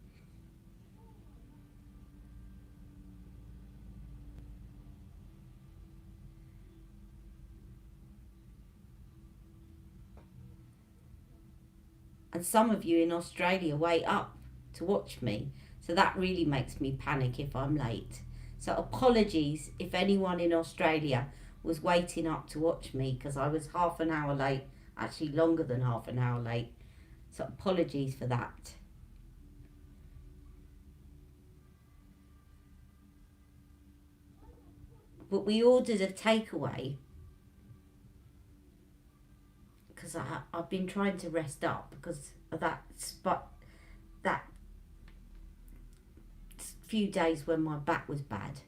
And some of you in Australia wait up to watch me. So that really makes me panic if I'm late. So apologies if anyone in Australia was waiting up to watch me, because I was half an hour late, actually longer than half an hour late. So apologies for that. But we ordered a takeaway because I've been trying to rest up because of that few days when my back was bad,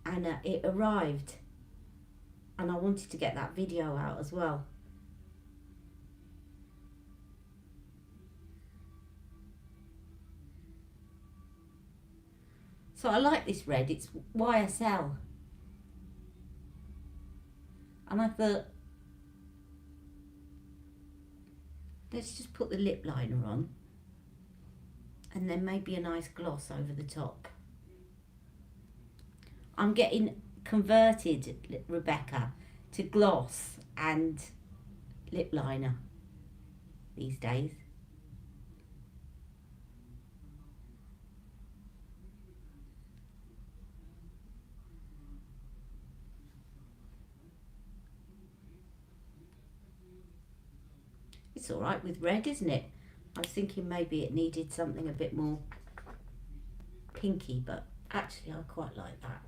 and it arrived, and I wanted to get that video out as well. So I like this red, it's YSL, and I thought, let's just put the lip liner on and then maybe a nice gloss over the top. I'm getting converted, Rebecca, to gloss and lip liner these days. It's all right with red, isn't it? I was thinking maybe it needed something a bit more pinky, but actually I quite like that.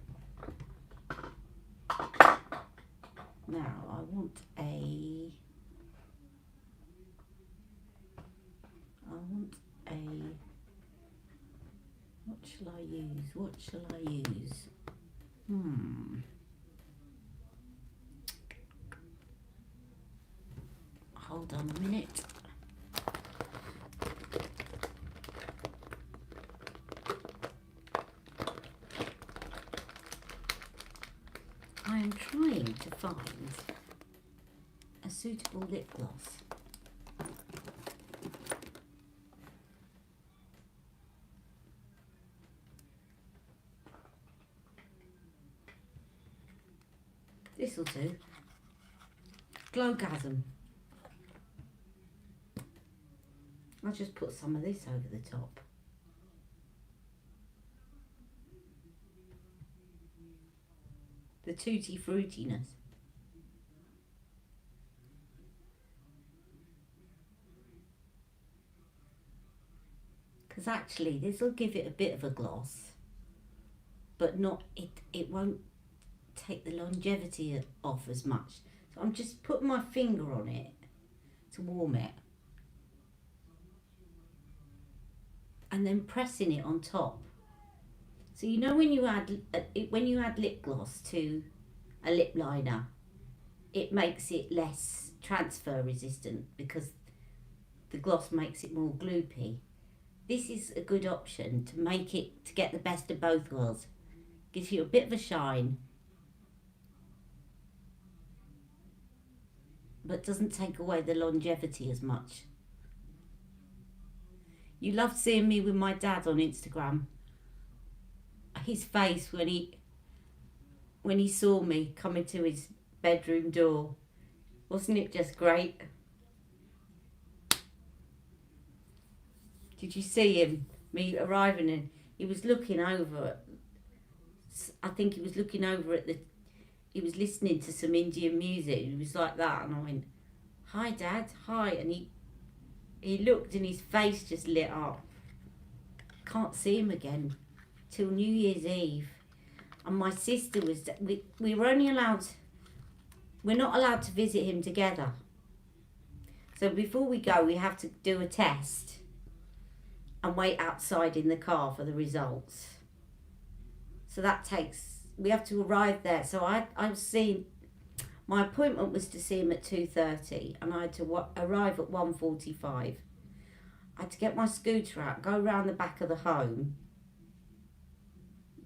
Now I want what shall I use? Hold on a minute. I am trying to find a suitable lip gloss. This'll do. Glowgasm. I'll just put some of this over the top. The tutti fruitiness. Because actually this will give it a bit of a gloss, but not it won't take the longevity off as much. So I'm just putting my finger on it to warm it, and then pressing it on top. So you know when you add lip gloss to a lip liner, it makes it less transfer resistant because the gloss makes it more gloopy. This is a good option to make it, to get the best of both worlds. Gives you a bit of a shine, but doesn't take away the longevity as much. You loved seeing me with my dad on Instagram. His face when he saw me coming to his bedroom door. Wasn't it just great? Did you see him? Me arriving and he was looking over. I think he was looking over at he was listening to some Indian music. He was like that, and I went, "Hi, Dad, hi," and he looked and his face just lit up. Can't see him again till New Year's Eve. And my sister was, we were only allowed, we're not allowed to visit him together. So before we go, we have to do a test and wait outside in the car for the results. So that takes, we have to arrive there. So I was seeing, my appointment was to see him at 2:30 and I had to arrive at 1:45. I had to get my scooter out, go round the back of the home,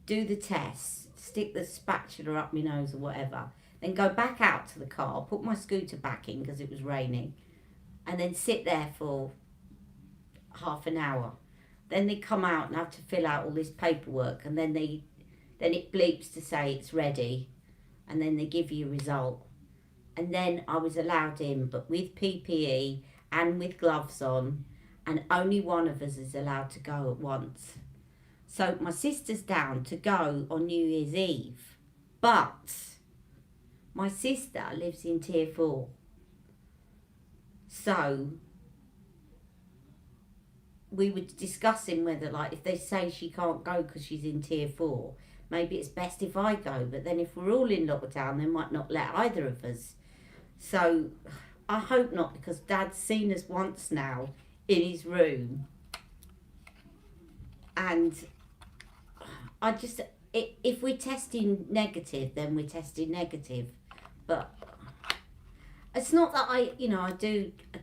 do the test, stick the spatula up my nose or whatever, then go back out to the car, put my scooter back in because it was raining, and then sit there for half an hour. Then they come out and have to fill out all this paperwork, and then it bleeps to say it's ready, and then they give you a result. And then I was allowed in, but with PPE and with gloves on, and only one of us is allowed to go at once. So my sister's down to go on New Year's Eve, but my sister lives in Tier 4. So we were discussing whether, like, if they say she can't go because she's in Tier 4, maybe it's best if I go. But then if we're all in lockdown, they might not let either of us. So I hope not, because Dad's seen us once now in his room. And I just, if we're testing negative, then we're testing negative. But it's not that I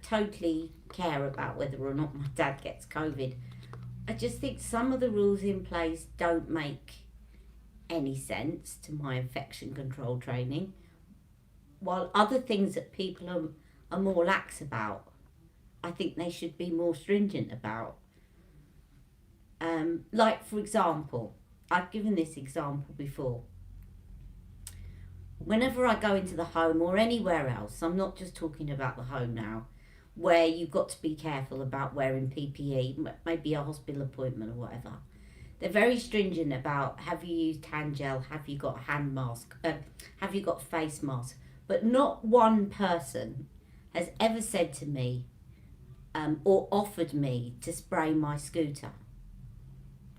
totally care about whether or not my dad gets COVID. I just think some of the rules in place don't make any sense to my infection control training, while other things that people are more lax about, I think they should be more stringent about. Like, for example, I've given this example before. Whenever I go into the home or anywhere else, I'm not just talking about the home now, where you've got to be careful about wearing PPE, maybe a hospital appointment or whatever. They're very stringent about, have you used hand gel, have you got a hand mask, have you got a face mask. But not one person has ever said to me or offered me to spray my scooter.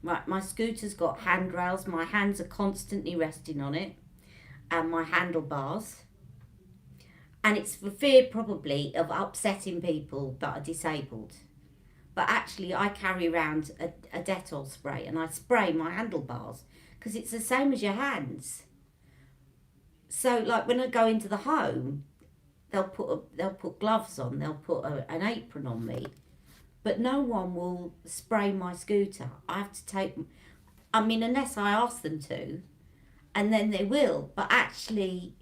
Right, my scooter's got handrails, my hands are constantly resting on it, and my handlebars. And it's for fear probably of upsetting people that are disabled. But actually I carry around a Dettol spray and I spray my handlebars because it's the same as your hands. So like when I go into the home, they'll put gloves on, they'll put an apron on me. But no one will spray my scooter. I have to take, unless I ask them to, and then they will. But actually,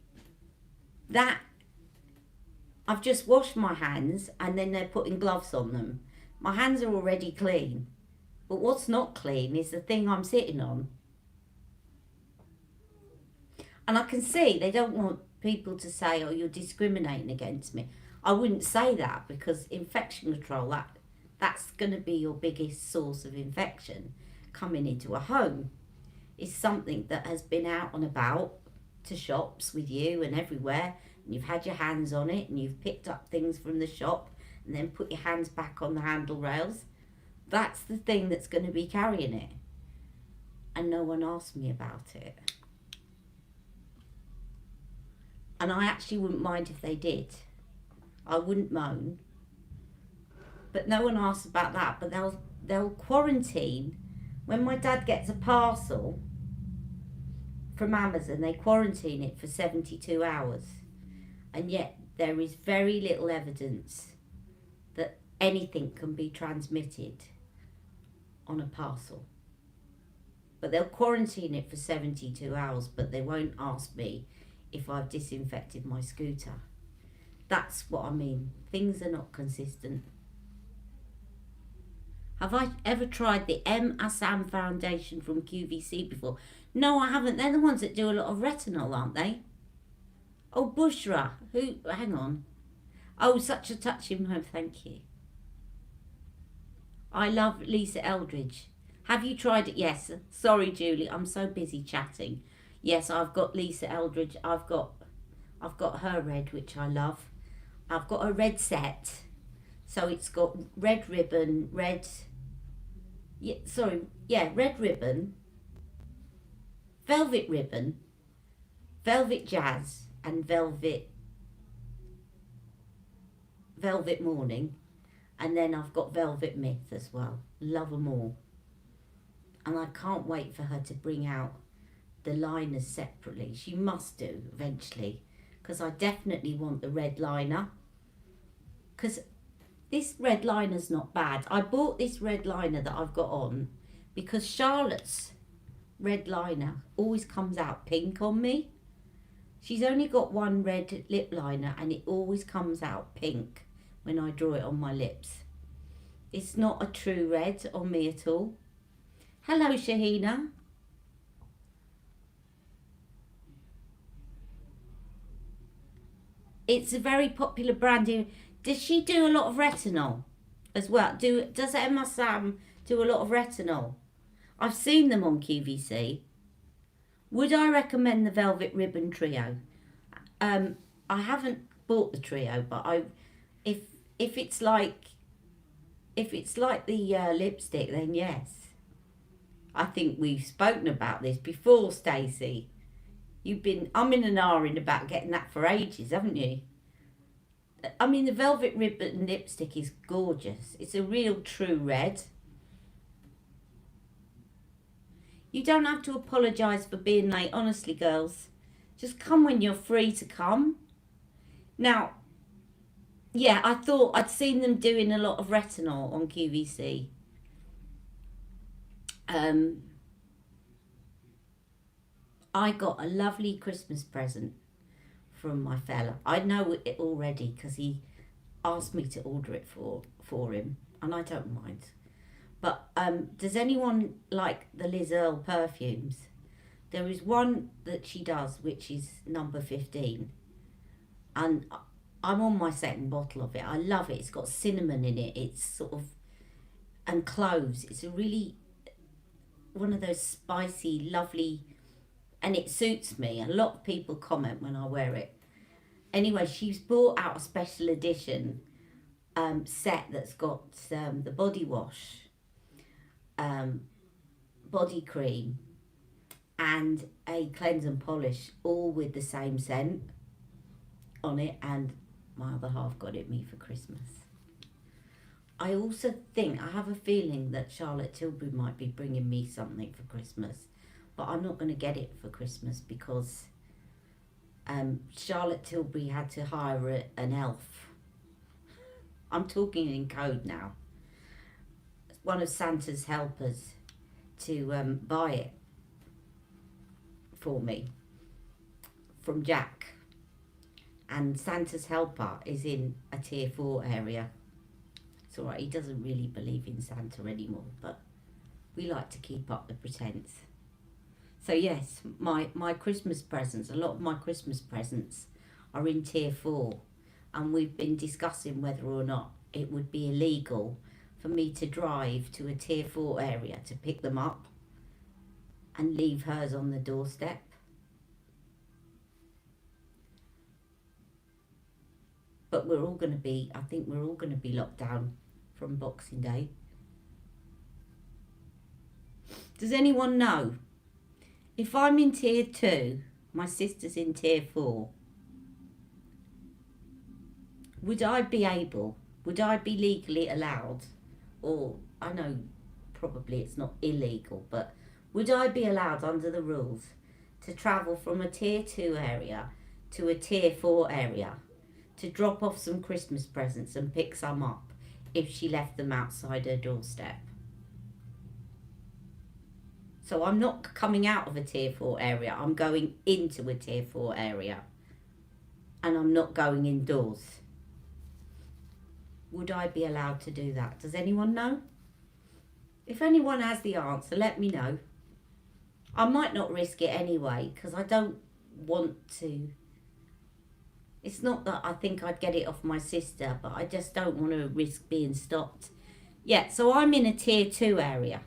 I've just washed my hands and then they're putting gloves on them. My hands are already clean. But what's not clean is the thing I'm sitting on. And I can see they don't want people to say, oh, you're discriminating against me. I wouldn't say that, because infection control, that's going to be your biggest source of infection coming into a home. Is something that has been out and about to shops with you and everywhere, and you've had your hands on it and you've picked up things from the shop and then put your hands back on the handle rails. That's the thing that's going to be carrying it. And no one asked me about it. And I actually wouldn't mind if they did. I wouldn't moan. But no one asks about that. But they'll quarantine. When my dad gets a parcel from Amazon, they quarantine it for 72 hours. And yet there is very little evidence that anything can be transmitted on a parcel. But they'll quarantine it for 72 hours, but they won't ask me if I've disinfected my scooter. That's what I mean. Things are not consistent. Have I ever tried the M. Assam foundation from QVC before? No, I haven't. They're the ones that do a lot of retinol, aren't they? Oh, Bushra. Who? Hang on. Oh, such a touching home. Thank you. I love Lisa Eldridge. Have you tried it? Yes. Sorry, Julie. I'm so busy chatting. Yes, I've got Lisa Eldridge. I've got her red, which I love. I've got a red set. So it's got red ribbon, red ribbon, velvet ribbon, velvet jazz, and velvet morning. And then I've got velvet myth as well. Love them all. And I can't wait for her to bring out the liners separately. She must do eventually, because I definitely want the red liner. Because this red liner's not bad. I bought this red liner that I've got on because Charlotte's red liner always comes out pink on me. She's only got one red lip liner and it always comes out pink when I draw it on my lips. It's not a true red on me at all. Hello, Shahina. It's a very popular brand here. Does she do a lot of retinol as well? Does Emma Sam do a lot of retinol? I've seen them on QVC. Would I recommend the Velvet Ribbon Trio? I haven't bought the trio, but if it's like the lipstick, then yes. I think we've spoken about this before, Stacey. You've been umming and ahhing about getting that for ages, haven't you? I mean, the Velvet Ribbon lipstick is gorgeous. It's a real true red. You don't have to apologise for being late, honestly, girls. Just come when you're free to come. Now, yeah, I thought I'd seen them doing a lot of retinol on QVC. I got a lovely Christmas present from my fella. I know it already because he asked me to order it for him, and I don't mind. But does anyone like the Liz Earle perfumes? There is one that she does, which is number 15. And I'm on my second bottle of it. I love it. It's got cinnamon in it. It's sort of, and cloves. It's a really, one of those spicy, lovely, and it suits me. A lot of people comment when I wear it. Anyway, she's brought out a special edition set that's got the body wash, body cream, and a cleanse and polish, all with the same scent on it, and my other half got it me for Christmas. I also think, I have a feeling that Charlotte Tilbury might be bringing me something for Christmas, but I'm not going to get it for Christmas because Charlotte Tilbury had to hire an elf. I'm talking in code now. One of Santa's helpers to buy it for me from Jack. And Santa's helper is in a tier 4 area. It's all right, he doesn't really believe in Santa anymore, but we like to keep up the pretense. So yes, my Christmas presents, a lot of my Christmas presents are in tier 4. And we've been discussing whether or not it would be illegal for me to drive to a tier 4 area to pick them up and leave hers on the doorstep. But we're all going to be, I think we're all going to be locked down from Boxing Day. Does anyone know? If I'm in tier 2, my sister's in tier 4, would I be legally allowed, or I know probably it's not illegal, but would I be allowed under the rules to travel from a tier 2 area to a tier 4 area to drop off some Christmas presents and pick some up if she left them outside her doorstep. So I'm not coming out of a tier 4 area, I'm going into a tier 4 area. And I'm not going indoors. Would I be allowed to do that? Does anyone know? If anyone has the answer, let me know. I might not risk it anyway, because I don't want to. It's not that I think I'd get it off my sister, but I just don't want to risk being stopped. Yeah, so I'm in a tier 2 area.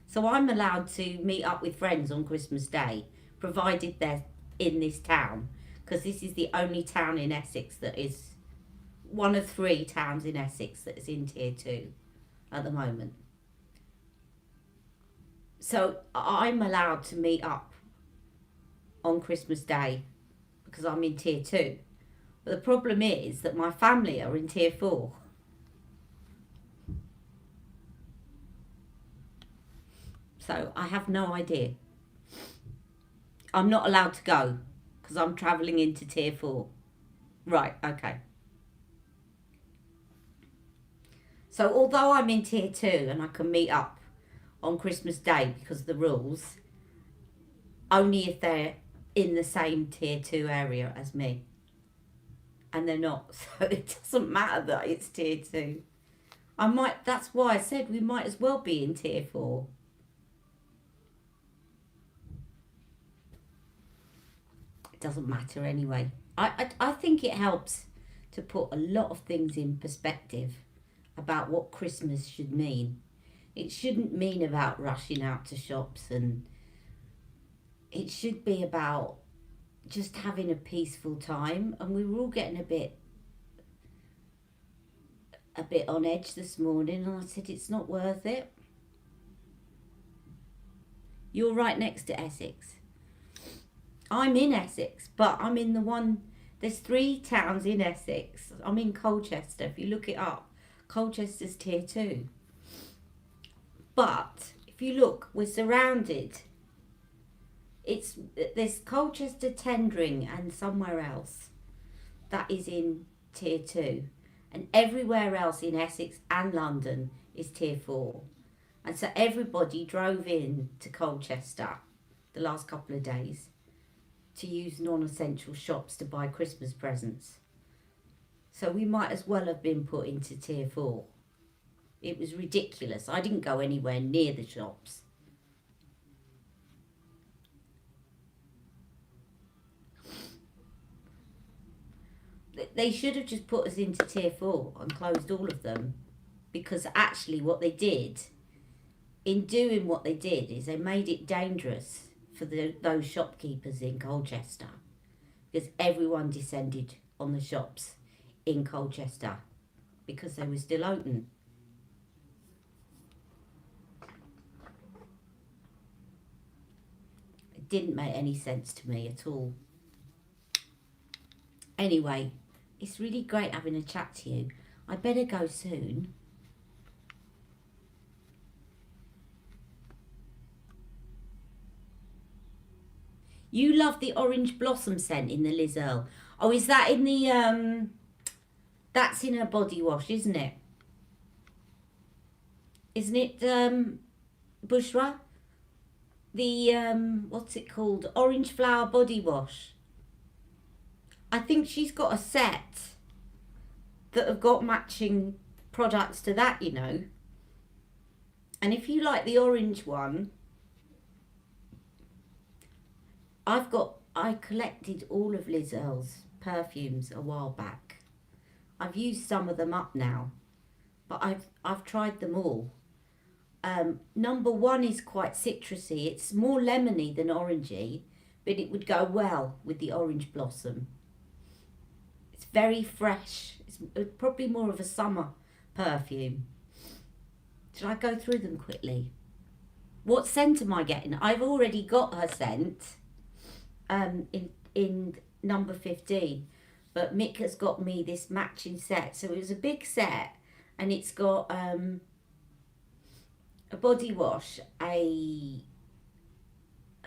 So I'm allowed to meet up with friends on Christmas Day, provided they're in this town, because this is the only town in Essex that is one of 3 towns in Essex that is in tier 2 at the moment. So I'm allowed to meet up on Christmas Day because I'm in tier 2. But the problem is that my family are in tier 4. So I have no idea. I'm not allowed to go because I'm travelling into tier 4. Right, okay. So although I'm in tier 2 and I can meet up on Christmas Day because of the rules, only if they're in the same tier 2 area as me. And they're not, so it doesn't matter that it's tier 2. That's why I said we might as well be in tier 4. It doesn't matter anyway. I think it helps to put a lot of things in perspective about what Christmas should mean. It shouldn't mean about rushing out to shops, and it should be about just having a peaceful time. And we were all getting a bit on edge this morning, and I said it's not worth it. You're right next to Essex. I'm in Essex, but I'm in the one, there's 3 towns in Essex. I'm in Colchester. If you look it up, Colchester's tier 2. But if you look, we're surrounded. There's Colchester, Tendring and somewhere else that is in tier 2. And everywhere else in Essex and London is tier 4. And so everybody drove in to Colchester the last couple of days to use non-essential shops to buy Christmas presents. So we might as well have been put into tier 4. It was ridiculous. I didn't go anywhere near the shops. They should have just put us into tier 4 and closed all of them, because actually what they did, in doing what they did, is they made it dangerous for those shopkeepers in Colchester, because everyone descended on the shops in Colchester because they were still open. It didn't make any sense to me at all. Anyway, it's really great having a chat to you. I better go soon. You love the orange blossom scent in the Liz Earle. Oh, is that in the, that's in her body wash, isn't it? Isn't it, Bushra? The, what's it called? Orange flower body wash. I think she's got a set that have got matching products to that, you know. And if you like the orange one, I collected all of Liz Earle's perfumes a while back. I've used some of them up now, but I've tried them all. Number 1 is quite citrusy. It's more lemony than orangey, but it would go well with the orange blossom. It's very fresh. It's probably more of a summer perfume. Should I go through them quickly? What scent am I getting? I've already got her scent in number 15, but Mick has got me this matching set. So it was a big set, and it's got a body wash, a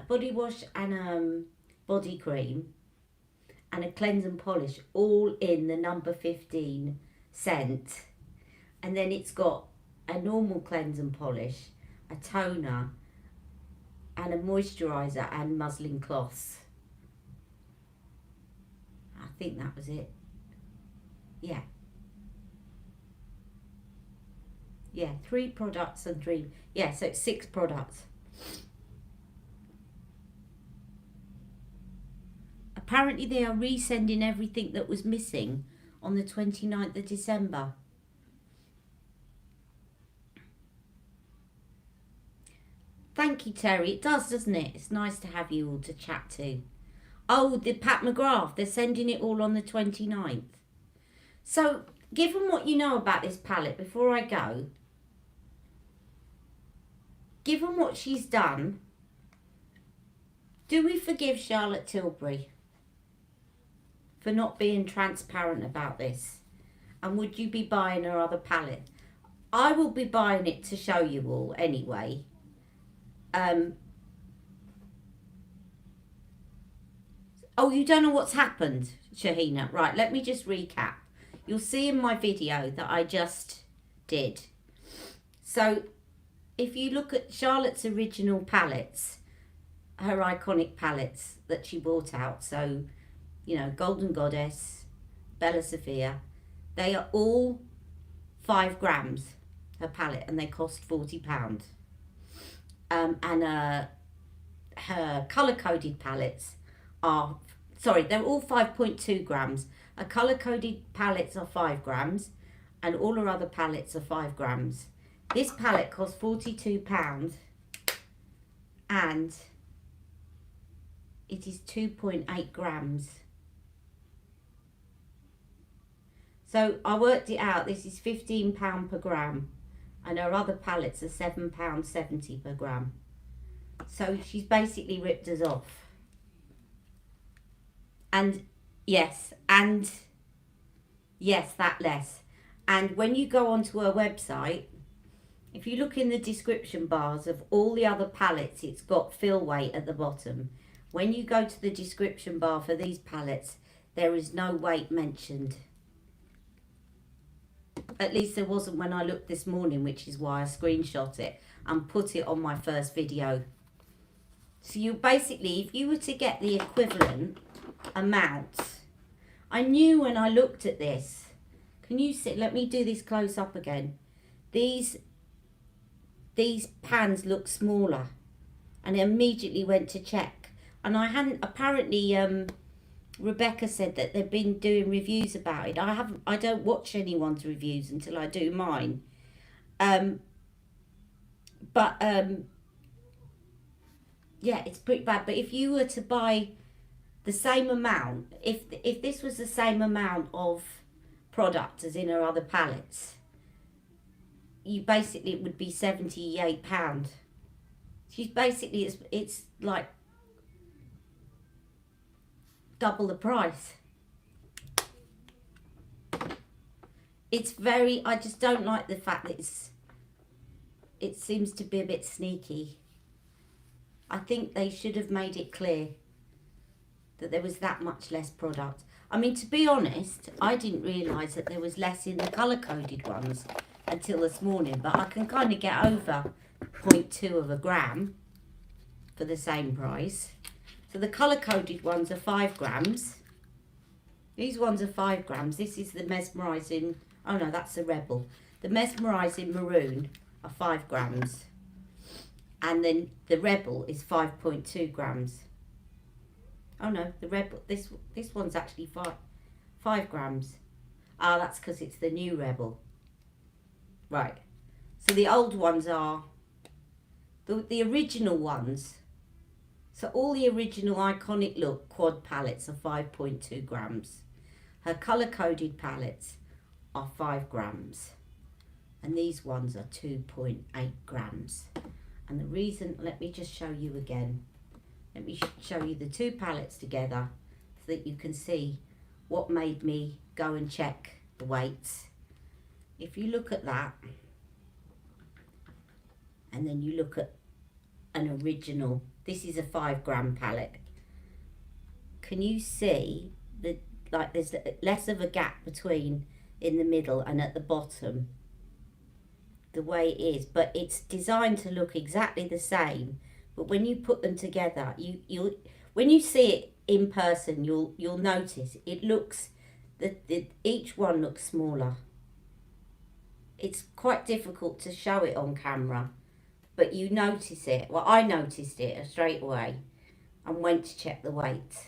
body wash and body cream and a cleanse and polish, all in the number 15 scent. And then it's got a normal cleanse and polish, a toner, and a moisturiser and muslin cloths. I think that was it. Yeah. Yeah, 3 products and 3. Yeah, so it's 6 products. Apparently they are resending everything that was missing on the 29th of December. Thank you, Terry. It does, doesn't it? It's nice to have you all to chat to. Oh, the Pat McGrath, they're sending it all on the 29th. So, given what you know about this palette, before I go, given what she's done, do we forgive Charlotte Tilbury for not being transparent about this? And would you be buying her other palette? I will be buying it to show you all anyway. Oh, you don't know what's happened, Shahina. Right, let me just recap. You'll see in my video that I just did. So, if you look at Charlotte's original palettes, her iconic palettes that she brought out, so, you know, Golden Goddess, Bella Sophia, they are all 5 grams, her palette, and they cost £40. And her colour-coded palettes are, sorry, they're all 5.2 grams. Her colour-coded palettes are 5 grams, and all her other palettes are 5 grams. This palette costs £42, and it is 2.8 grams. So I worked it out, this is £15 per gram, and her other palettes are £7.70 per gram. So she's basically ripped us off. And yes, that less. And when you go onto her website, if you look in the description bars of all the other palettes, it's got fill weight at the bottom. When you go to the description bar for these palettes, there is no weight mentioned. At least there wasn't when I looked this morning, which is why I screenshot it and put it on my first video. So you basically, if you were to get the equivalent amount, I knew when I looked at this, can you see, let me do this close up again. These pans look smaller, and I immediately went to check. And I hadn't, apparently Rebecca said that they've been doing reviews about it. I don't watch anyone's reviews until I do mine. Yeah, it's pretty bad. But if you were to buy the same amount, if this was the same amount of product as in her other palettes, you basically, it would be £78. She's basically, it's like double the price. It's very, I just don't like the fact that it seems to be a bit sneaky. I think they should have made it clear that there was that much less product. I mean, to be honest, I didn't realise that there was less in the colour-coded ones until this morning, but I can kind of get over 0.2 of a gram for the same price. So the colour-coded ones are 5 grams. These ones are 5 grams. This is the mesmerising, oh no, that's the Rebel. The mesmerising maroon are 5 grams. And then the Rebel is 5.2 grams. Oh no, the Rebel, this one's actually 5 grams. Ah, that's because it's the new Rebel. Right. So the old ones are, the original ones, so all the original iconic look quad palettes are 5.2 grams. Her colour-coded palettes are 5 grams. And these ones are 2.8 grams. And the reason, let me just show you again. Let me show you the 2 palettes together so that you can see what made me go and check the weights. If you look at that, and then you look at an original, this is a 5 gram palette. Can you see that, like, there's less of a gap between in the middle and at the bottom the way it is, but it's designed to look exactly the same. But when you put them together, you'll when you see it in person, you'll notice it looks each one looks smaller. It's quite difficult to show it on camera, but you notice it. Well, I noticed it straight away and went to check the weight.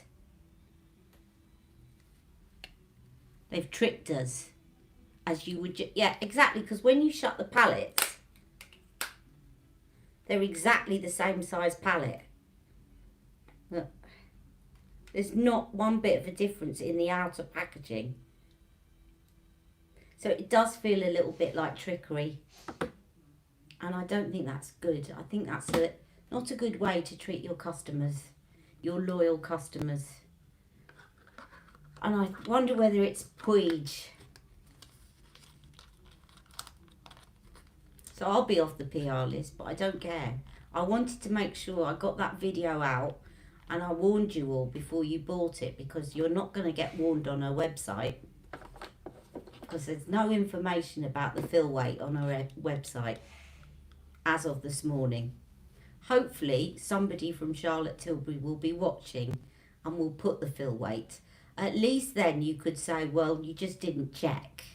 They've tricked us, as you would, yeah, exactly, because when you shut the pallets, they're exactly the same size pallet. Look, there's not one bit of a difference in the outer packaging. So it does feel a little bit like trickery. And I don't think that's good. I think that's not a good way to treat your customers, your loyal customers. And I wonder whether it's Puig. So I'll be off the PR list, but I don't care. I wanted to make sure I got that video out and I warned you all before you bought it, because you're not going to get warned on her website, because there's no information about the fill weight on her website as of this morning. Hopefully somebody from Charlotte Tilbury will be watching and will put the fill weight. At least then you could say, well, you just didn't check.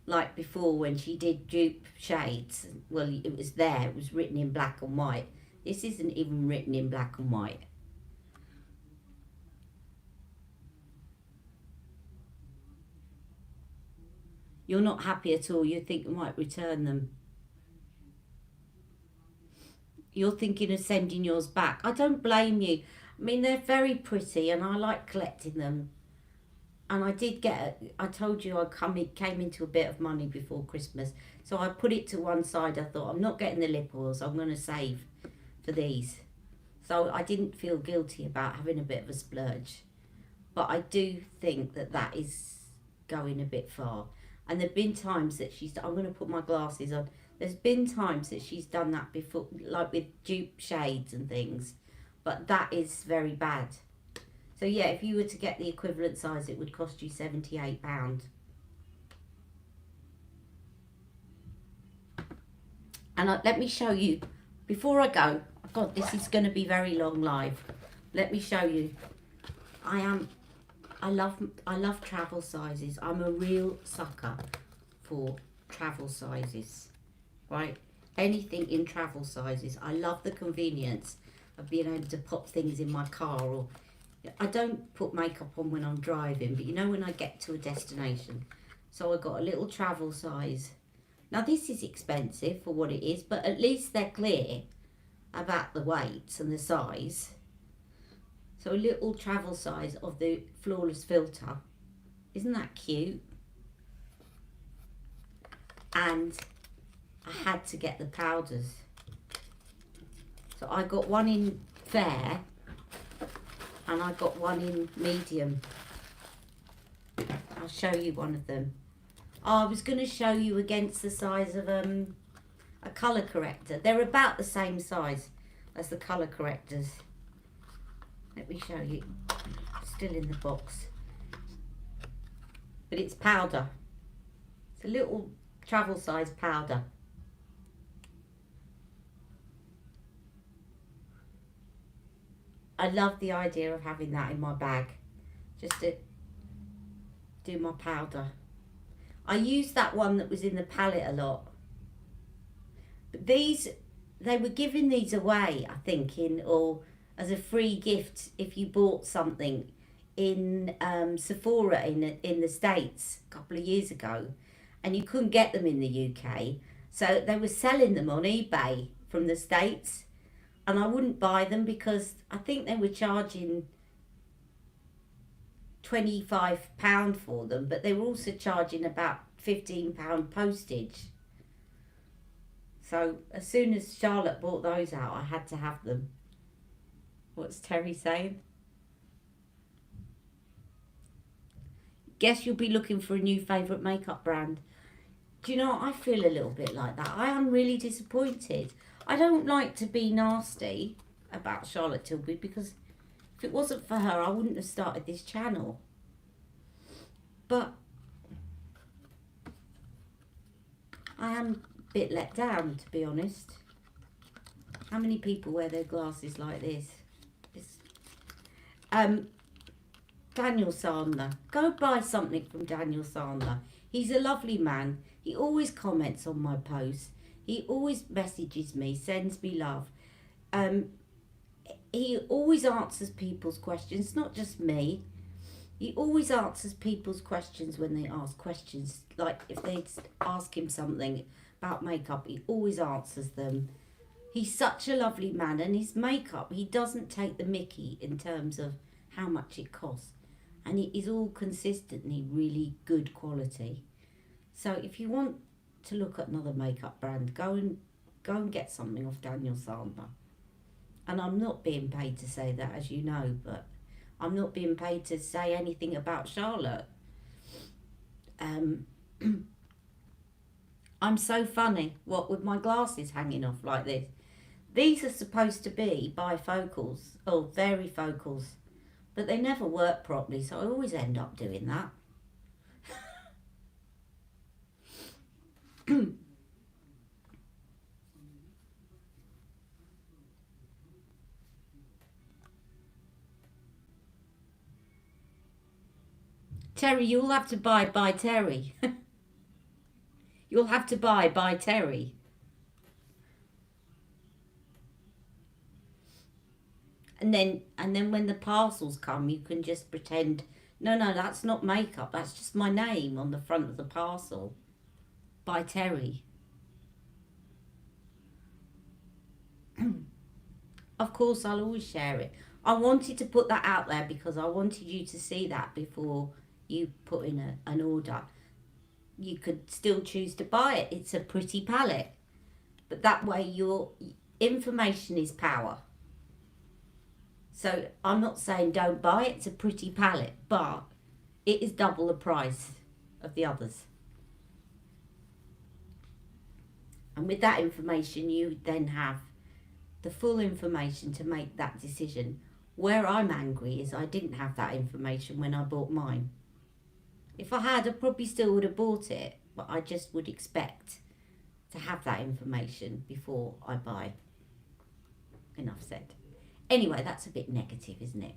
Like before when she did dupe shades, well, it was there, it was written in black and white. This isn't even written in black and white. You're not happy at all, you think you might return them. You're thinking of sending yours back. I don't blame you. I mean, they're very pretty and I like collecting them. And I did I told you I came into a bit of money before Christmas. So I put it to one side. I thought, I'm not getting the lip oils. I'm going to save for these. So I didn't feel guilty about having a bit of a splurge. But I do think that is going a bit far. And there have been times that I'm going to put my glasses on. There's been times that she's done that before, like with dupe shades and things. But that is very bad. So yeah, if you were to get the equivalent size, it would cost you £78. And let me show you, before I go, God, this is going to be very long live. Let me show you. I love travel sizes. I'm a real sucker for travel sizes, right? Anything in travel sizes. I love the convenience of being able to pop things in my car, or I don't put makeup on when I'm driving, but you know, when I get to a destination. So I got a little travel size. Now this is expensive for what it is, but at least they're clear about the weights and the size. So a little travel size of the Flawless Filter. Isn't that cute? And I had to get the powders. So I got one in fair and I got one in medium. I'll show you one of them. Oh, I was going to show you against the size of a colour corrector. They're about the same size as the colour correctors. Let me show you. Still in the box. But it's powder. It's a little travel size powder. I love the idea of having that in my bag, just to do my powder. I used that one that was in the palette a lot. But these, they were giving these away, I think, or as a free gift if you bought something in Sephora in the States a couple of years ago, and you couldn't get them in the UK. So they were selling them on eBay from the States. And I wouldn't buy them because I think they were charging £25 for them, but they were also charging about £15 postage. So as soon as Charlotte bought those out, I had to have them. What's Terry saying? Guess you'll be looking for a new favourite makeup brand. Do you know, I feel a little bit like that. I am really disappointed. I don't like to be nasty about Charlotte Tilbury, because if it wasn't for her, I wouldn't have started this channel. But I am a bit let down, to be honest. How many people wear their glasses like this? It's, Daniel Sandler. Go buy something from Daniel Sandler. He's a lovely man. He always comments on my posts. He always messages me, sends me love. He always answers people's questions, not just me. He always answers people's questions when they ask questions. Like if they ask him something about makeup, he always answers them. He's such a lovely man, and his makeup, he doesn't take the mickey in terms of how much it costs. And it is all consistently really good quality. So if you want to look at another makeup brand, go and get something off Daniel Sandler. And I'm not being paid to say that, as you know, but I'm not being paid to say anything about Charlotte. I'm so funny, what with my glasses hanging off like this. These are supposed to be bifocals, or varifocals, but they never work properly, so I always end up doing that. Terry, you'll have to buy Terry. You'll have to buy Terry. And then when the parcels come, you can just pretend, no, that's not makeup. That's just my name on the front of the parcel. By Terry. Of course, I'll always share it. I wanted to put that out there because I wanted you to see that before you put in an order. You could still choose to buy it. It's a pretty palette. But that way your information is power. So I'm not saying don't buy it. It's a pretty palette, but it is double the price of the others. And with that information, you then have the full information to make that decision. Where I'm angry is I didn't have that information when I bought mine. If I had, I probably still would have bought it, but I just would expect to have that information before I buy. Enough said. Anyway, that's a bit negative, isn't it?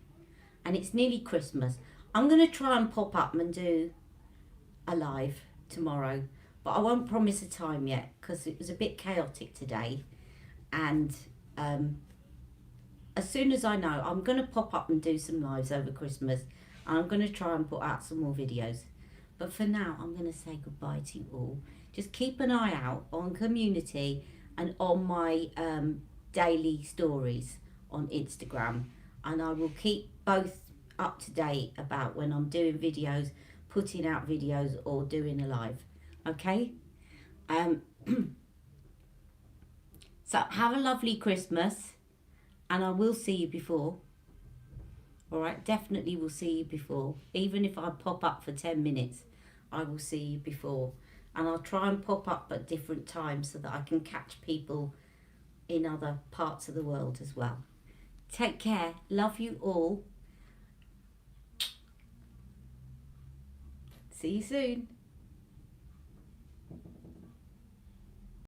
And it's nearly Christmas. I'm going to try and pop up and do a live tomorrow, but I won't promise a time yet because it was a bit chaotic today. And as soon as I know, I'm going to pop up and do some lives over Christmas. And I'm going to try and put out some more videos. But for now, I'm going to say goodbye to you all. Just keep an eye out on community and on my daily stories on Instagram. And I will keep both up to date about when I'm doing videos, putting out videos, or doing a live. Okay? So have a lovely Christmas, and I will see you before. All right, definitely will see you before. Even if I pop up for 10 minutes, I will see you before. And I'll try and pop up at different times so that I can catch people in other parts of the world as well. Take care. Love you all. See you soon.